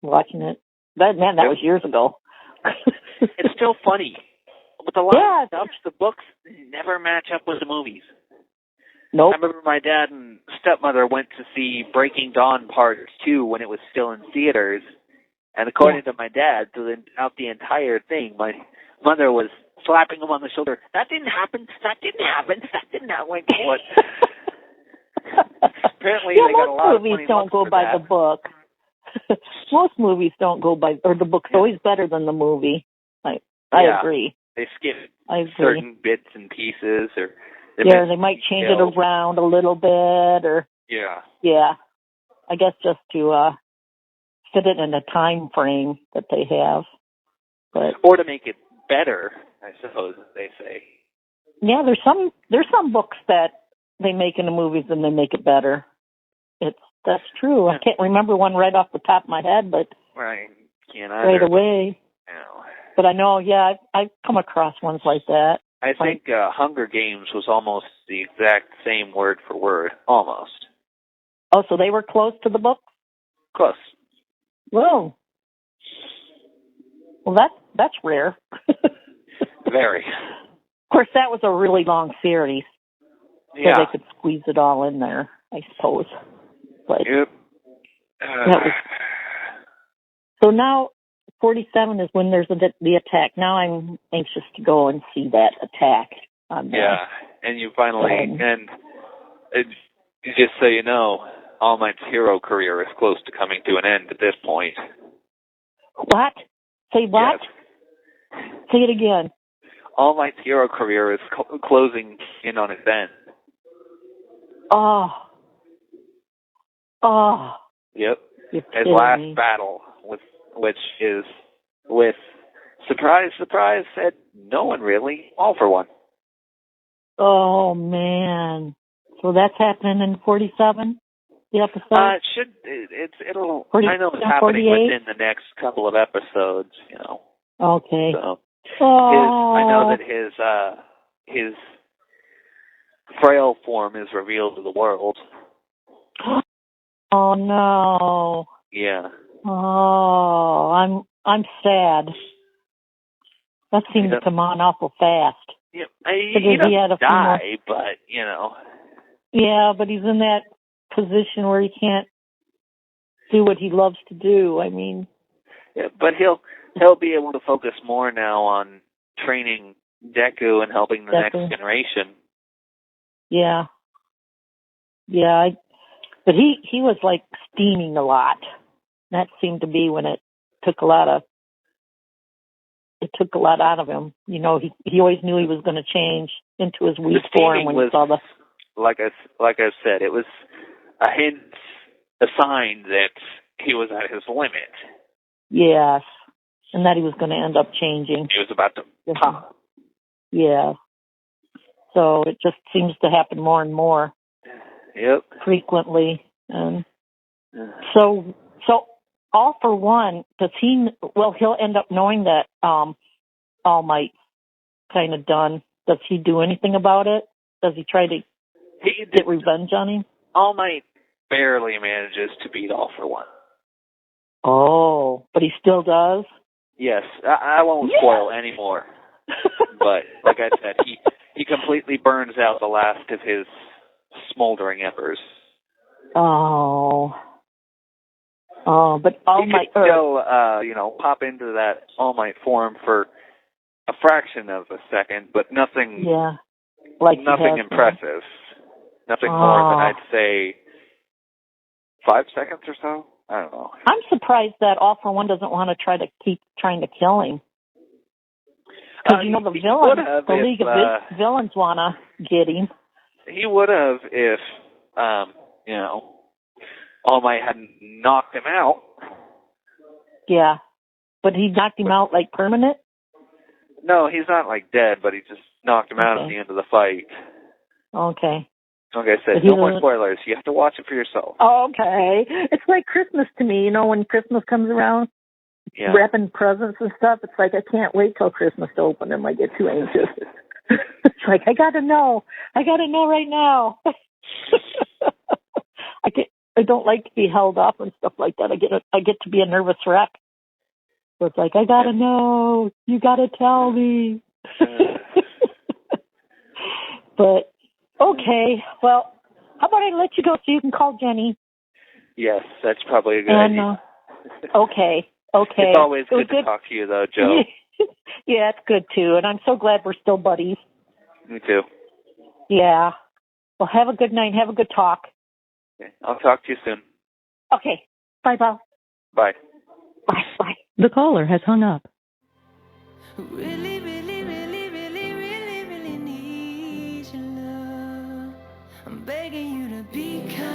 watching it. That was years ago. It's still funny. With a lot of stuff, the books never match up with the movies. Nope. I remember my dad and stepmother went to see Breaking Dawn Part 2 when it was still in theaters. And according to my dad, throughout the entire thing, my mother was slapping him on the shoulder. That didn't happen. That didn't happen. That didn't happen. Like, what? Apparently, they got a lot of movies don't go by the book. Most movies don't go by, or the book's always better than the movie. I agree. They skip certain bits and pieces, or they might change it around a little bit, or I guess just to fit it in a time frame that they have, or to make it better, I suppose they say. Yeah, there's some books that they make in the movies and they make it better. It's That's true. I can't remember one right off the top of my head, but Right. Can't right either. away. No. But I know, yeah, I've come across ones like that. I think Hunger Games was almost the exact same word for word. Almost. Oh, so they were close to the book? Close. Whoa. Well, that's rare. Very. Of course, that was a really long series. Yeah. So they could squeeze it all in there, I suppose. But Yep. so now 47 is when there's the attack. Now I'm anxious to go and see that attack. Yeah, and you finally, and just so you know, All Might's hero career is close to coming to an end at this point. What? Say what? Yes. Say it again. All Might's hero career is closing in on its end. Oh. Yep. His last battle, which is with, surprise, surprise, said no one really, all for one. Oh, man. So that's happening in 47? The episode? It'll, 40, I know it's 48? happening within the next couple of episodes, you know. Okay. So, I know that his frail form is revealed to the world. Oh, no. Yeah. Oh, I'm sad. That seemed to come on awful fast. Yeah, he doesn't die, but, you know. Yeah, but he's in that position where he can't do what he loves to do. I mean. Yeah, but he'll be able to focus more now on training Deku and helping the next generation. Yeah. Yeah, but he was like steaming a lot. That seemed to be when it took a lot out of him. You know, he always knew he was going to change into his weak form when he saw the. Like I said, it was a hint, a sign that he was at his limit. Yes, and that he was going to end up changing. He was about to pop. Yeah. So it just seems to happen more and more. Yep. Frequently, and so all for one. Does he? Well, he'll end up knowing that All Might kind of done. Does he do anything about it? Does he try to get revenge on him? All Might barely manages to beat All for One. Oh, but he still does? Yes. I won't spoil any more. But, like I said, he completely burns out the last of his smoldering embers. Oh, but All Might still, pop into that All Might form for a fraction of a second, but nothing. Yeah, nothing impressive. Nothing more than I'd say 5 seconds or so. I don't know. I'm surprised that All for One doesn't want to keep trying to kill him. Because the villains, the League of Villains want to get him. He would have if, All Might hadn't knocked him out. Yeah, but he knocked him out like permanent? No, he's not like dead, but he just knocked him out at the end of the fight. Okay. Like I said, no more spoilers. You have to watch it for yourself. Okay. It's like Christmas to me, when Christmas comes around, wrapping presents and stuff. It's like I can't wait till Christmas to open them. I get too anxious. It's like, I gotta know right now. I don't like to be held up and stuff like that. I get to be a nervous wreck. So it's like, I gotta know. You gotta tell me. But, okay. Well, how about I let you go so you can call Jenny? Yes, that's probably a good idea. Okay. It's always good to talk to you, though, Joe. Yeah, it's good, too. And I'm so glad we're still buddies. Me too. Yeah. Well, have a good night. Have a good talk. Okay. I'll talk to you soon. Okay. Bye, Bob. Bye. Bye. The caller has hung up. Really, really, really, really, really, really need your love. I'm begging you to be kind.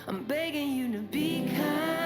I'm begging you to be kind.